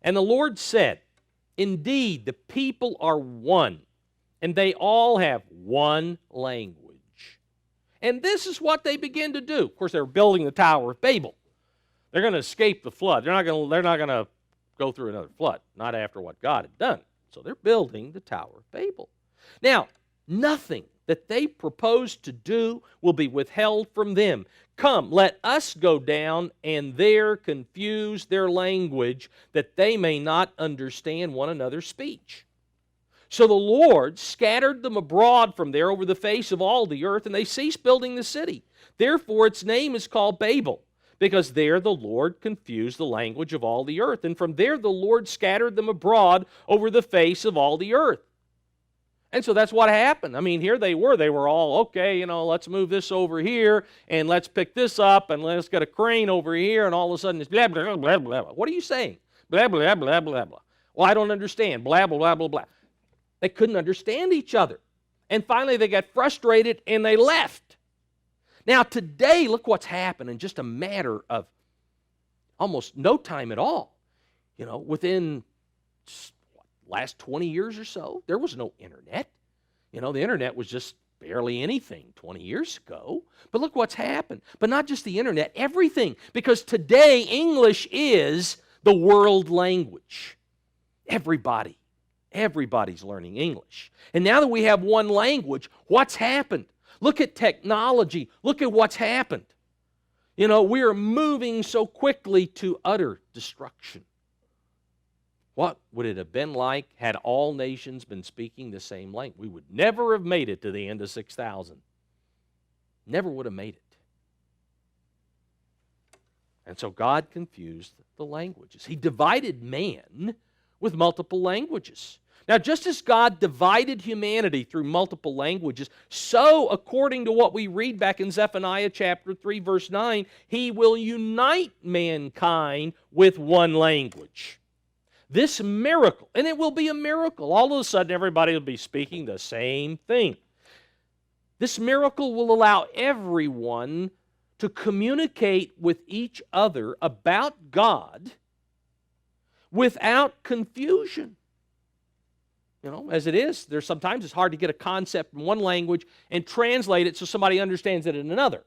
And the Lord said, indeed, the people are one, and they all have one language. And this is what they begin to do. Of course, they're building the Tower of Babel. They're going to escape the flood. They're not going to go through another flood, not after what God had done. So they're building the Tower of Babel. Now, nothing that they propose to do will be withheld from them. Come, let us go down and there confuse their language, that they may not understand one another's speech. So the Lord scattered them abroad from there over the face of all the earth, and they ceased building the city. Therefore its name is called Babel, because there the Lord confused the language of all the earth. And from there the Lord scattered them abroad over the face of all the earth. And so that's what happened. I mean, here they were all, okay, let's move this over here, and let's pick this up, and let's get a crane over here, and all of a sudden it's blah, blah, blah, blah, blah. What are you saying? Blah, blah, blah, blah, blah. Well, I don't understand. Blah, blah, blah, blah, blah. They couldn't understand each other. And finally they got frustrated, and they left. Now today, look what's happened in just a matter of almost no time at all. Within last 20 years or so, there was no internet. The internet was just barely anything 20 years ago. But look what's happened. But not just the internet, everything. Because today, English is the world language. Everybody's learning English. And now that we have one language, what's happened? Look at technology. Look at what's happened. We are moving so quickly to utter destruction. What would it have been like had all nations been speaking the same language? We would never have made it to the end of 6,000. Never would have made it. And so God confused the languages. He divided man with multiple languages. Now, just as God divided humanity through multiple languages, so according to what we read back in Zephaniah chapter 3, verse 9, He will unite mankind with one language. This miracle, and it will be a miracle. All of a sudden, everybody will be speaking the same thing. This miracle will allow everyone to communicate with each other about God without confusion. As it is, sometimes it's hard to get a concept in one language and translate it so somebody understands it in another.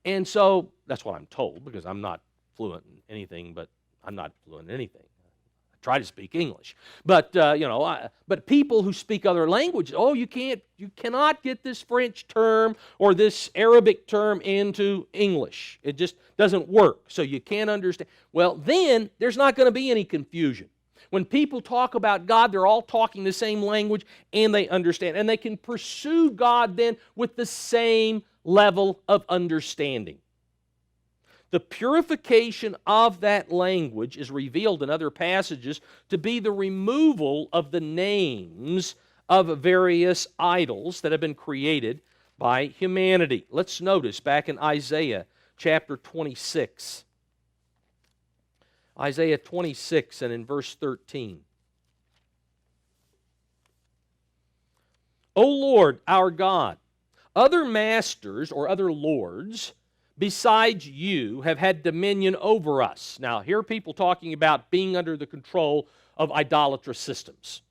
And so that's what I'm told, because I'm not fluent in anything, but I'm not fluent in anything. I try to speak English. But, but people who speak other languages, you cannot get this French term or this Arabic term into English. It just doesn't work, so you can't understand. Well, then there's not going to be any confusion. When people talk about God, they're all talking the same language, and they understand. And they can pursue God then with the same level of understanding. The purification of that language is revealed in other passages to be the removal of the names of various idols that have been created by humanity. Let's notice back in Isaiah chapter 26. Isaiah 26 and in verse 13. O Lord, our God, other masters or other lords besides you have had dominion over us. Now, here are people talking about being under the control of idolatrous systems.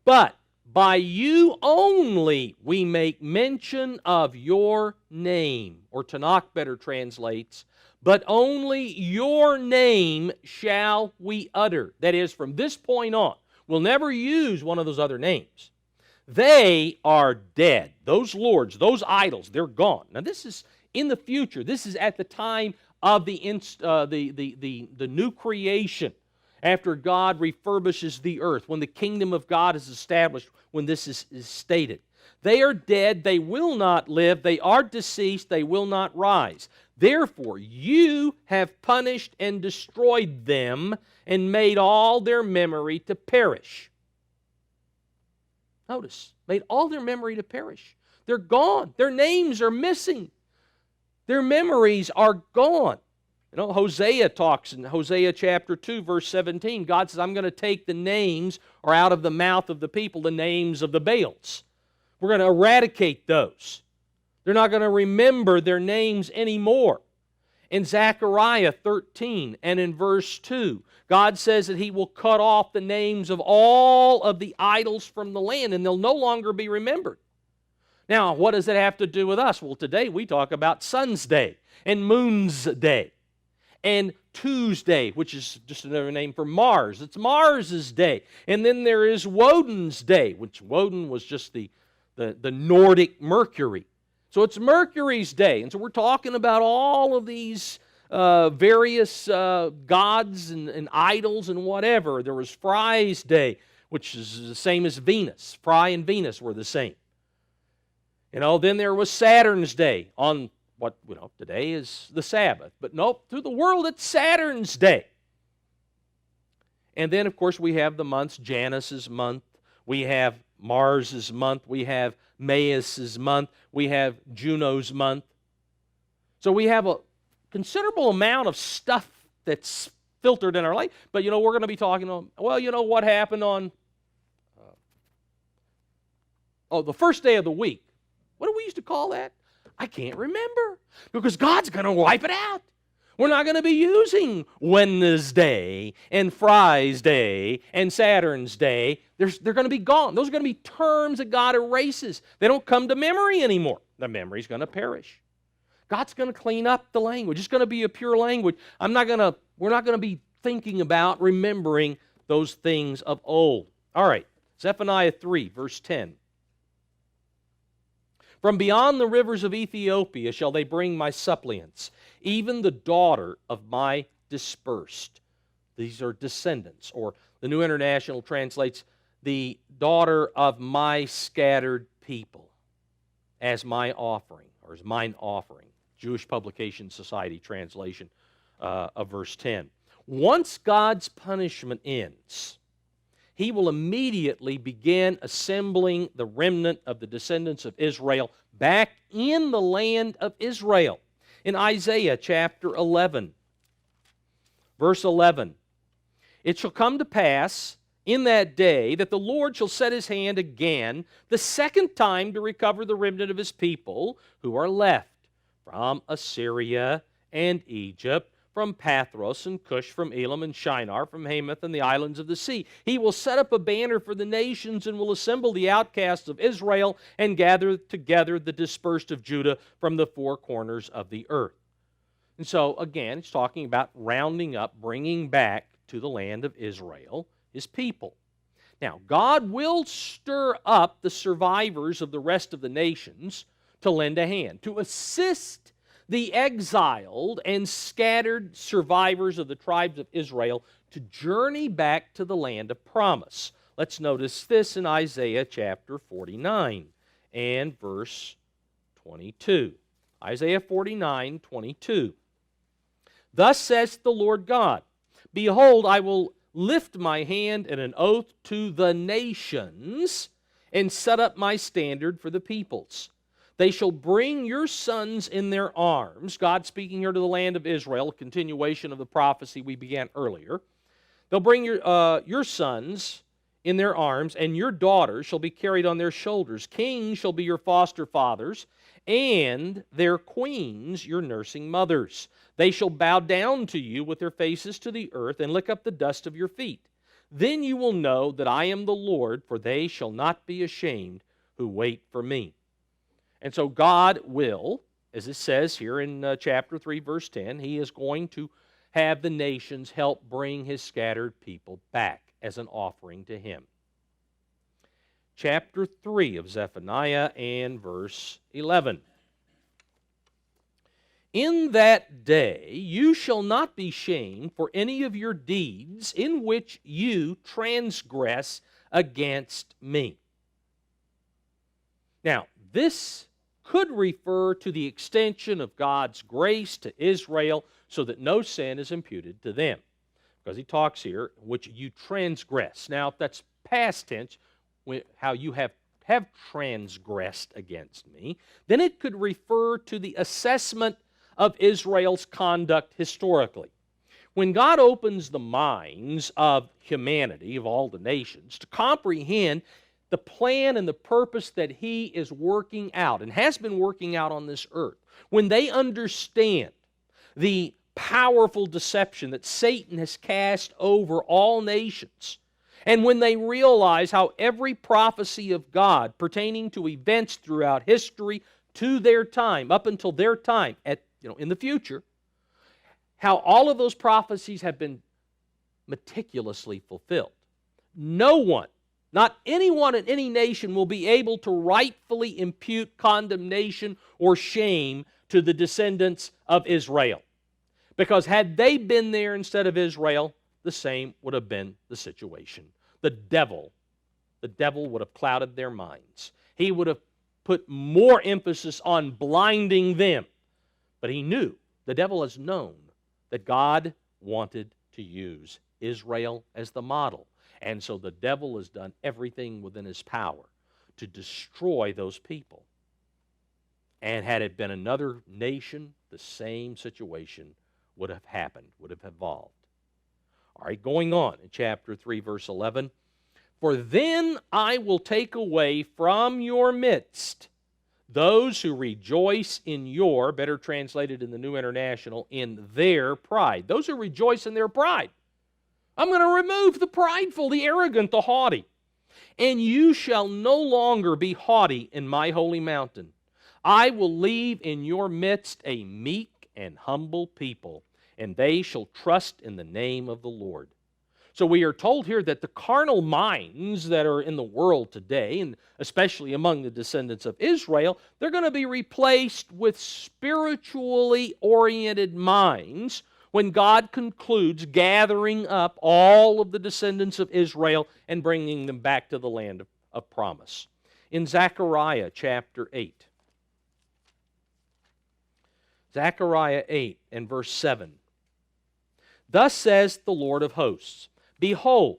But by you only we make mention of your name. Or Tanakh better translates, but only your name shall we utter. That is, from this point on, we'll never use one of those other names. They are dead. Those lords, those idols, they're gone. Now this is in the future. This is at the time of the new creation, after God refurbishes the earth, when the kingdom of God is established, when this is stated. They are dead, they will not live, they are deceased, they will not rise. Therefore, you have punished and destroyed them and made all their memory to perish. Notice, made all their memory to perish. They're gone. Their names are missing. Their memories are gone. Hosea talks in Hosea chapter 2, verse 17. God says, I'm going to take the names, or out of the mouth of the people, the names of the Baals. We're going to eradicate those. They're not going to remember their names anymore. In Zephaniah 13 and in verse 2, God says that He will cut off the names of all of the idols from the land, and they'll no longer be remembered. Now, what does it have to do with us? Well, today we talk about Sun's Day and Moon's Day and Tuesday, which is just another name for Mars. It's Mars's day. And then there is Woden's day, which Woden was just the Nordic Mercury. So it's Mercury's day. And so we're talking about all of these various gods and idols and whatever. There was Fry's day, which is the same as Venus. Fry and Venus were the same. Then there was Saturn's day on what, today is the Sabbath. But nope, through the world it's Saturn's day. And then, of course, we have the months, Janus's month. We have Mars's month. We have Maus's month. We have Juno's month. So we have a considerable amount of stuff that's filtered in our life. But, we're going to be talking on, what happened on, the first day of the week. What do we used to call that? I can't remember, because God's going to wipe it out. We're not going to be using Wednesday and Fry's day and Saturn's day. They're going to be gone. Those are going to be terms that God erases. They don't come to memory anymore. The memory's going to perish. God's going to clean up the language. It's going to be a pure language. We're not going to be thinking about remembering those things of old. All right, Zephaniah 3, verse 10. From beyond the rivers of Ethiopia shall they bring my suppliants, even the daughter of my dispersed. These are descendants, or the New International translates, the daughter of my scattered people, as my offering, or as mine offering. Jewish Publication Society translation of verse 10. Once God's punishment ends, He will immediately begin assembling the remnant of the descendants of Israel back in the land of Israel. In Isaiah chapter 11, verse 11, it shall come to pass in that day that the Lord shall set His hand again the second time to recover the remnant of His people who are left from Assyria and Egypt, from Pathros and Cush, from Elam and Shinar, from Hamath and the islands of the sea. He will set up a banner for the nations and will assemble the outcasts of Israel and gather together the dispersed of Judah from the four corners of the earth. And so, again, it's talking about rounding up, bringing back to the land of Israel His people. Now, God will stir up the survivors of the rest of the nations to lend a hand, to assist the exiled and scattered survivors of the tribes of Israel to journey back to the land of promise. Let's notice this in Isaiah chapter 49 and verse 22. Isaiah 49, 22. Thus says the Lord God, Behold, I will lift my hand in an oath to the nations and set up my standard for the peoples. They shall bring your sons in their arms. God speaking here to the land of Israel, a continuation of the prophecy we began earlier. They'll bring your sons in their arms, and your daughters shall be carried on their shoulders. Kings shall be your foster fathers, and their queens your nursing mothers. They shall bow down to you with their faces to the earth and lick up the dust of your feet. Then you will know that I am the Lord, for they shall not be ashamed who wait for me. And so God will, as it says here in chapter 3, verse 10, He is going to have the nations help bring His scattered people back as an offering to Him. Chapter 3 of Zephaniah and verse 11. In that day you shall not be shamed for any of your deeds in which you transgress against me. Now, this could refer to the extension of God's grace to Israel so that no sin is imputed to them. Because He talks here, which you transgress. Now, if that's past tense, how you have transgressed against me, then it could refer to the assessment of Israel's conduct historically. When God opens the minds of humanity, of all the nations, to comprehend the plan and the purpose that He is working out and has been working out on this earth, when they understand the powerful deception that Satan has cast over all nations, and when they realize how every prophecy of God pertaining to events throughout history to their time, up until their time in the future, how all of those prophecies have been meticulously fulfilled. No one, not anyone in any nation, will be able to rightfully impute condemnation or shame to the descendants of Israel. Because had they been there instead of Israel, the same would have been the situation. The devil would have clouded their minds. He would have put more emphasis on blinding them. But he knew, the devil has known, that God wanted to use Israel as the model. And so the devil has done everything within his power to destroy those people. And had it been another nation, the same situation would have happened, would have evolved. All right, going on in chapter 3, verse 11. For then I will take away from your midst those who rejoice in your, better translated in the New International, in their pride. Those who rejoice in their pride. I'm going to remove the prideful, the arrogant, the haughty. And you shall no longer be haughty in my holy mountain. I will leave in your midst a meek and humble people, and they shall trust in the name of the Lord. So we are told here that the carnal minds that are in the world today, and especially among the descendants of Israel, they're going to be replaced with spiritually oriented minds when God concludes gathering up all of the descendants of Israel and bringing them back to the land of promise. In Zephaniah chapter 8, Zephaniah 8 and verse 7, Thus says the Lord of hosts, Behold,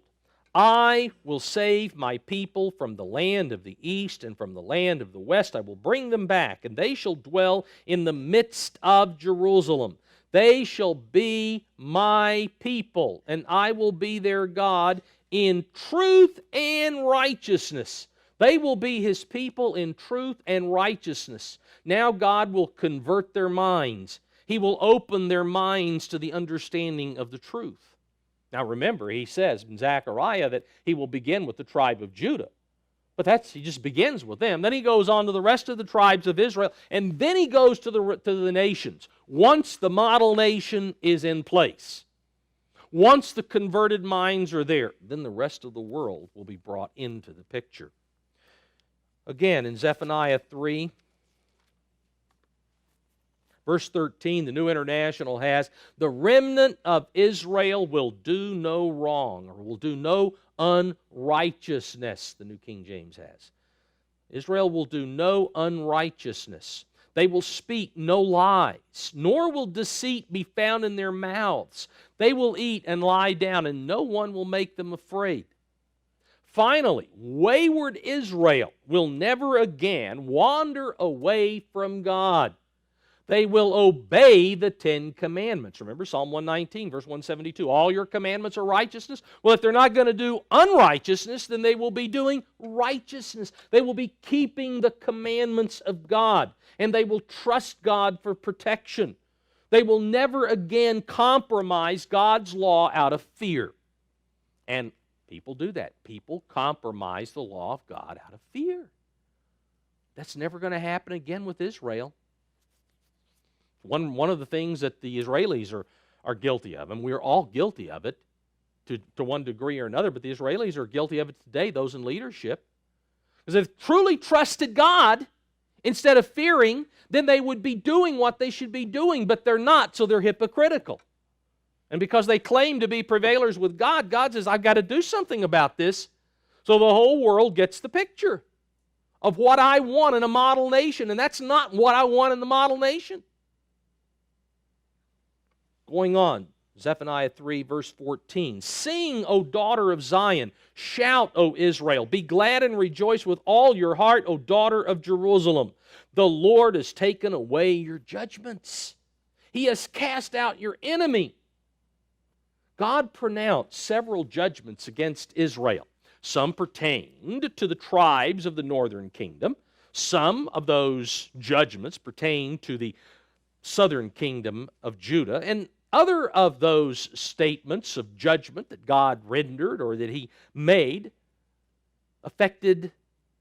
I will save my people from the land of the east and from the land of the west. I will bring them back, and they shall dwell in the midst of Jerusalem. They shall be my people, and I will be their God in truth and righteousness. They will be His people in truth and righteousness. Now God will convert their minds. He will open their minds to the understanding of the truth. Now remember, he says in Zechariah that he will begin with the tribe of Judah. But he just begins with them. Then he goes on to the rest of the tribes of Israel, and then he goes to the nations. Once the model nation is in place, once the converted minds are there, then the rest of the world will be brought into the picture. Again, in Zephaniah 3, verse 13, the New International has, the remnant of Israel will do no wrong, or will do no unrighteousness, the New King James has. Israel will do no unrighteousness. They will speak no lies, nor will deceit be found in their mouths. They will eat and lie down, and no one will make them afraid. Finally, wayward Israel will never again wander away from God. They will obey the 10 commandments. Remember Psalm 119, verse 172. All your commandments are righteousness. Well, if they're not going to do unrighteousness, then they will be doing righteousness. They will be keeping the commandments of God, and they will trust God for protection. They will never again compromise God's law out of fear. And people do that. People compromise the law of God out of fear. That's never going to happen again with Israel. One of the things that the Israelis are guilty of, and we're all guilty of it to one degree or another, but the Israelis are guilty of it today, those in leadership. Because if they truly trusted God instead of fearing, then they would be doing what they should be doing, but they're not, so they're hypocritical. And because they claim to be prevailers with God, God says, I've got to do something about this, so the whole world gets the picture of what I want in a model nation, and that's not what I want in the model nation. Going on, Zephaniah 3, verse 14. Sing, O daughter of Zion. Shout, O Israel. Be glad and rejoice with all your heart, O daughter of Jerusalem. The Lord has taken away your judgments. He has cast out your enemy. God pronounced several judgments against Israel. Some pertained to the tribes of the northern kingdom. Some of those judgments pertained to the southern kingdom of Judah. And other of those statements of judgment that God rendered or that he made affected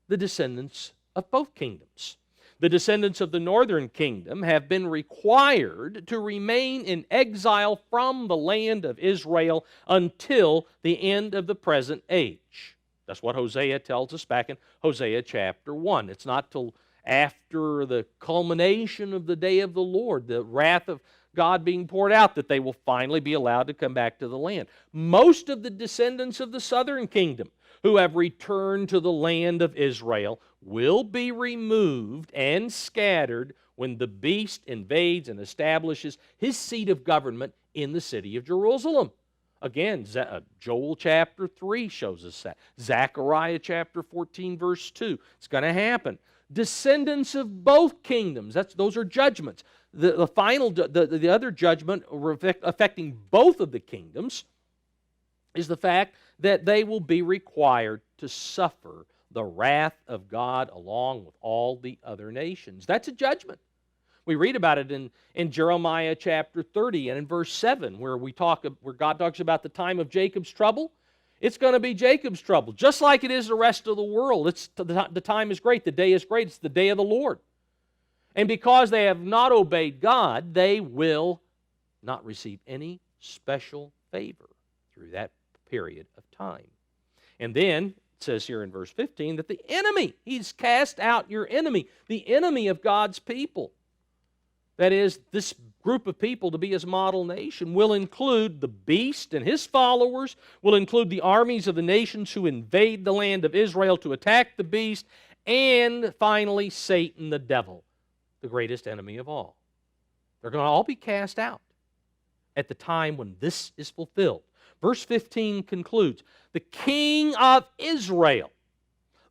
the descendants of both kingdoms. The descendants of the northern kingdom have been required to remain in exile from the land of Israel until the end of the present age. That's what Hosea tells us back in Hosea chapter 1. It's not till after the culmination of the day of the Lord, the wrath of God being poured out, that they will finally be allowed to come back to the land. Most of the descendants of the southern kingdom who have returned to the land of Israel will be removed and scattered when the beast invades and establishes his seat of government in the city of Jerusalem. Again, Joel chapter 3 shows us that. Zechariah chapter 14, verse 2. It's going to happen. Descendants of both kingdoms, those are judgments. The other judgment affecting both of the kingdoms is the fact that they will be required to suffer the wrath of God along with all the other nations. That's a judgment. We read about it in Jeremiah chapter 30 and in verse 7 where God talks about the time of Jacob's trouble. It's going to be Jacob's trouble, just like it is the rest of the world. The time is great, the day is great, it's the day of the Lord. And because they have not obeyed God, they will not receive any special favor through that period of time. And then it says here in verse 15 that the enemy, he's cast out your enemy, the enemy of God's people. That is, this group of people to be his model nation will include the beast and his followers, will include the armies of the nations who invade the land of Israel to attack the beast, and finally Satan the devil, the greatest enemy of all. They're going to all be cast out at the time when this is fulfilled. Verse 15 concludes, the King of Israel,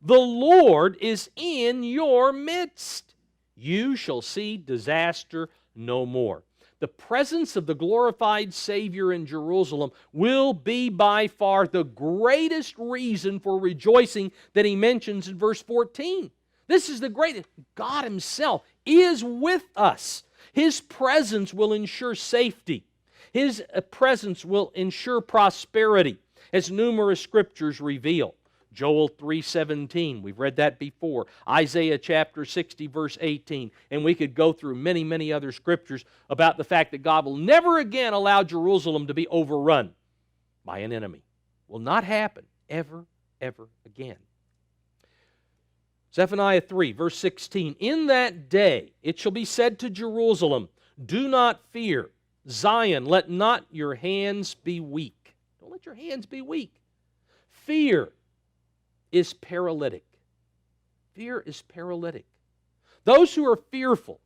the Lord is in your midst. You shall see disaster no more. The presence of the glorified Savior in Jerusalem will be by far the greatest reason for rejoicing that he mentions in verse 14. This is the greatest. God himself is with us. His presence will ensure safety. His presence will ensure prosperity, as numerous scriptures reveal. Joel 3:17, we've read that before. Isaiah chapter 60, verse 18. And we could go through many, many other scriptures about the fact that God will never again allow Jerusalem to be overrun by an enemy. Will not happen ever, ever again. Zephaniah 3, verse 16. In that day it shall be said to Jerusalem, do not fear. Zion, let not your hands be weak. Don't let your hands be weak. Fear is paralytic. Fear is paralytic. Those who are fearful,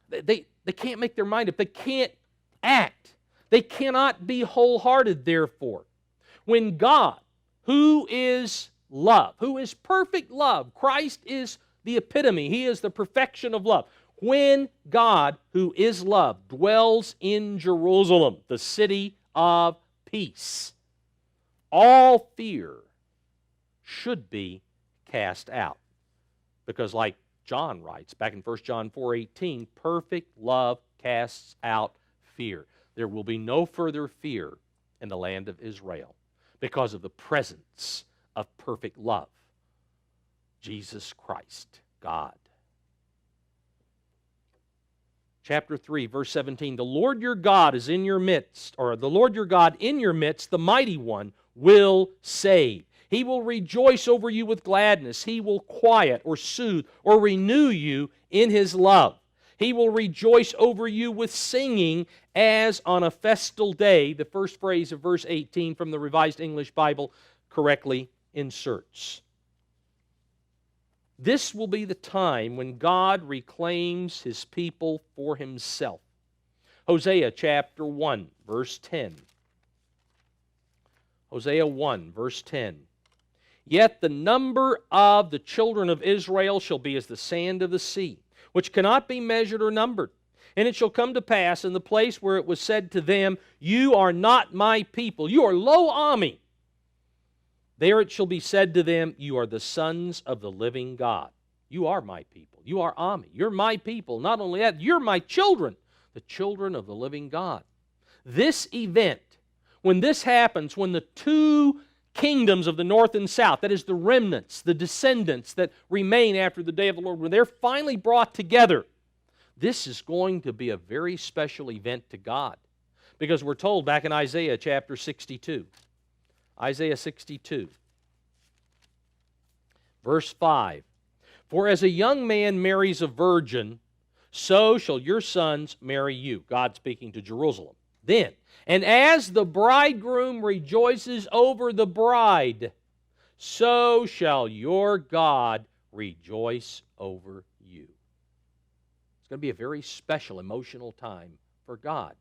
they can't make their mind up. They can't act. They cannot be wholehearted, therefore. When God, who is love, who is perfect love, Christ is the epitome, he is the perfection of love. When God, who is love, dwells in Jerusalem, the city of peace, all fear should be cast out. Because like John writes back in 1 John 4:18, perfect love casts out fear. There will be no further fear in the land of Israel because of the presence of perfect love, Jesus Christ, God. Chapter 3, verse 17, the Lord your God is in your midst, or the Lord your God in your midst, the mighty one, will save. He will rejoice over you with gladness. He will quiet or soothe or renew you in his love. He will rejoice over you with singing as on a festal day. The first phrase of verse 18 from the Revised English Bible correctly inserts. This will be the time when God reclaims his people for himself. Hosea chapter 1, verse 10. Hosea 1, verse 10. Yet the number of the children of Israel shall be as the sand of the sea, which cannot be measured or numbered. And it shall come to pass in the place where it was said to them, you are not my people, you are Lo Ami. There it shall be said to them, you are the sons of the living God. You are my people. You are Ami. You're my people. Not only that, you're my children, the children of the living God. This event, when this happens, when the two kingdoms of the north and south, that is the remnants, the descendants that remain after the day of the Lord, when they're finally brought together, this is going to be a very special event to God. Because we're told back in Isaiah chapter 62, Isaiah 62, verse 5, for as a young man marries a virgin, so shall your sons marry you. God speaking to Jerusalem. Then, and as the bridegroom rejoices over the bride, so shall your God rejoice over you. It's going to be a very special emotional time for God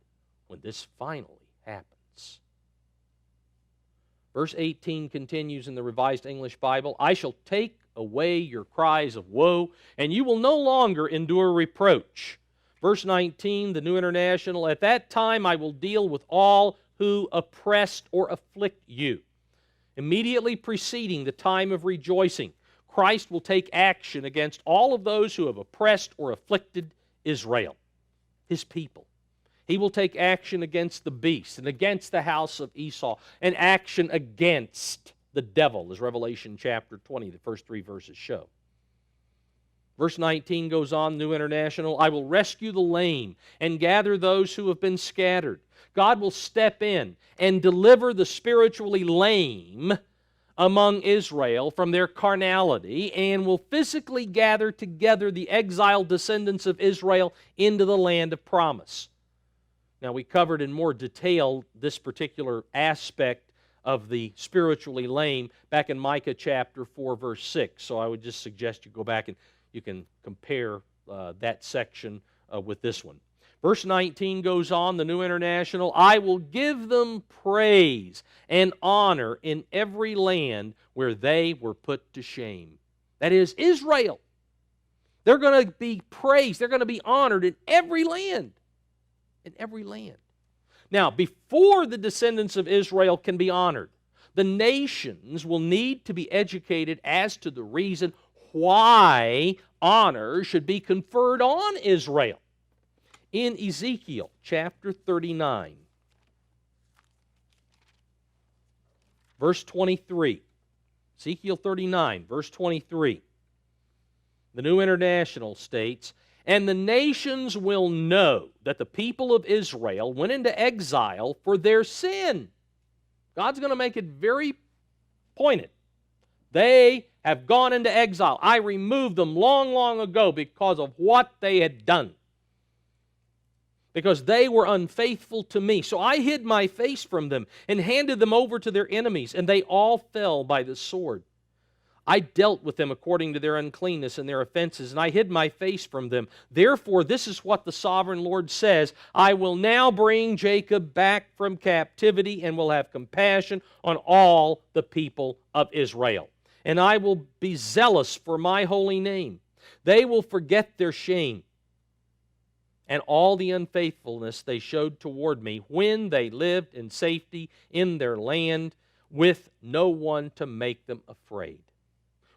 when this finally happens. Verse 18 continues in the Revised English Bible, I shall take away your cries of woe, and you will no longer endure reproach. Verse 19, the New International, at that time I will deal with all who oppressed or afflict you. Immediately preceding the time of rejoicing, Christ will take action against all of those who have oppressed or afflicted Israel, His people. He will take action against the beast and against the house of Esau, and action against the devil, as Revelation chapter 20, the first 3 verses show. Verse 19 goes on, New International, I will rescue the lame and gather those who have been scattered. God will step in and deliver the spiritually lame among Israel from their carnality, and will physically gather together the exiled descendants of Israel into the land of promise. Now, we covered in more detail this particular aspect of the spiritually lame back in Micah chapter 4, verse 6. So I would just suggest you go back and you can compare that section with this one. Verse 19 goes on, the New International, I will give them praise and honor in every land where they were put to shame. That is, Israel. They're going to be praised. They're going to be honored in every land. In every land. Now, before the descendants of Israel can be honored, the nations will need to be educated as to the reason why honor should be conferred on Israel. In Ezekiel chapter 39, verse 23, Ezekiel 39, verse 23, the New International states, and the nations will know that the people of Israel went into exile for their sin. God's going to make it very pointed. They have gone into exile. I removed them long, long ago because of what they had done. Because they were unfaithful to me. So I hid my face from them and handed them over to their enemies, and they all fell by the sword. I dealt with them according to their uncleanness and their offenses, and I hid my face from them. Therefore, this is what the sovereign Lord says, I will now bring Jacob back from captivity and will have compassion on all the people of Israel. And I will be zealous for my holy name. They will forget their shame and all the unfaithfulness they showed toward me when they lived in safety in their land with no one to make them afraid.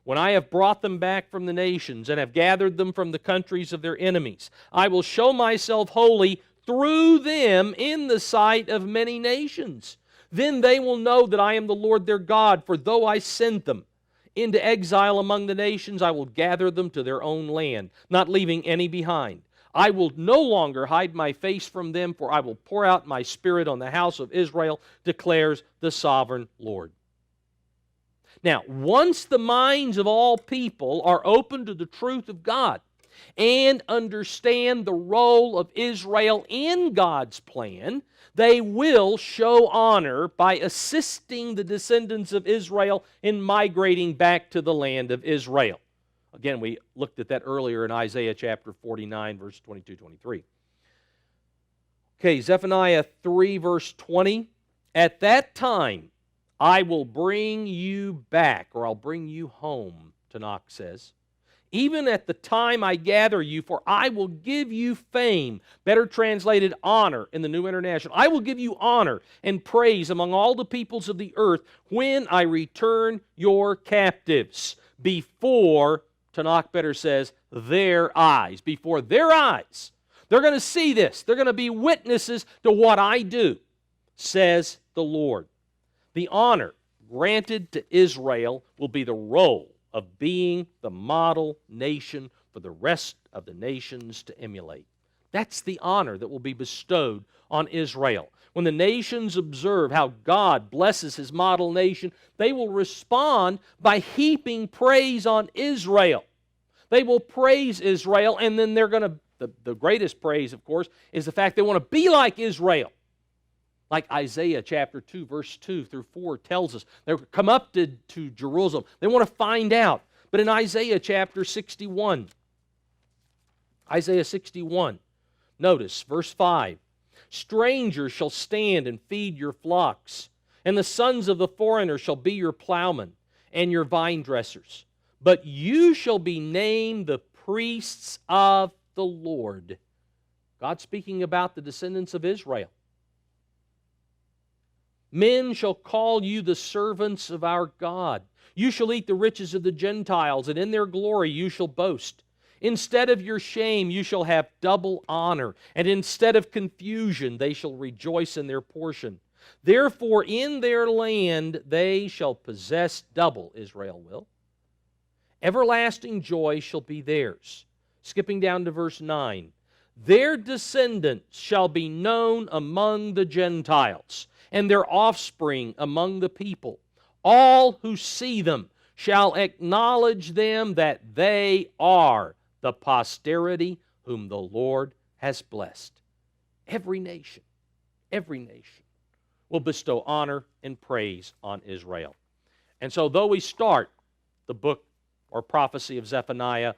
When I have brought them back from the nations and have gathered them from the countries of their enemies, I will show myself holy through them in the sight of many nations. Then they will know that I am the Lord their God, for though I send them into exile among the nations, I will gather them to their own land, not leaving any behind. I will no longer hide my face from them, for I will pour out my Spirit on the house of Israel, declares the sovereign Lord. Now, once the minds of all people are open to the truth of God and understand the role of Israel in God's plan, they will show honor by assisting the descendants of Israel in migrating back to the land of Israel. Again, we looked at that earlier in Isaiah chapter 49, verse 22-23. Okay, Zephaniah 3, verse 20. At that time, I will bring you back, or I'll bring you home, Tanakh says, even at the time I gather you, for I will give you fame. Better translated, honor in the New International. I will give you honor and praise among all the peoples of the earth when I return your captives before, Tanakh better says, their eyes. Before their eyes. They're going to see this. They're going to be witnesses to what I do, says the Lord. The honor granted to Israel will be the role of being the model nation for the rest of the nations to emulate. That's the honor that will be bestowed on Israel. When the nations observe how God blesses His model nation, they will respond by heaping praise on Israel. They will praise Israel, and then they're going to, the greatest praise, of course, is the fact they want to be like Israel. Like Isaiah chapter 2, verse 2 through 4 tells us. They come up to Jerusalem. They want to find out. But in Isaiah chapter 61, notice verse 5, strangers shall stand and feed your flocks, and the sons of the foreigner shall be your plowmen and your vine dressers. But you shall be named the priests of the Lord. God speaking about the descendants of Israel. Men shall call you the servants of our God. You shall eat the riches of the Gentiles, and in their glory you shall boast. Instead of your shame you shall have double honor, and instead of confusion they shall rejoice in their portion. Therefore in their land they shall possess double, Israel will. Everlasting joy shall be theirs. Skipping down to verse 9. Their descendants shall be known among the Gentiles, and their offspring among the people. All who see them shall acknowledge them that they are the posterity whom the Lord has blessed. Every nation will bestow honor and praise on Israel. And so though we start the book or prophecy of Zephaniah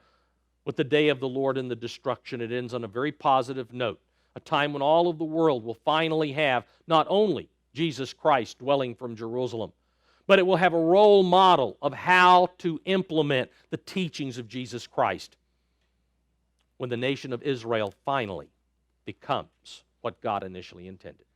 with the day of the Lord and the destruction, it ends on a very positive note, a time when all of the world will finally have not only Jesus Christ dwelling from Jerusalem, but it will have a role model of how to implement the teachings of Jesus Christ when the nation of Israel finally becomes what God initially intended.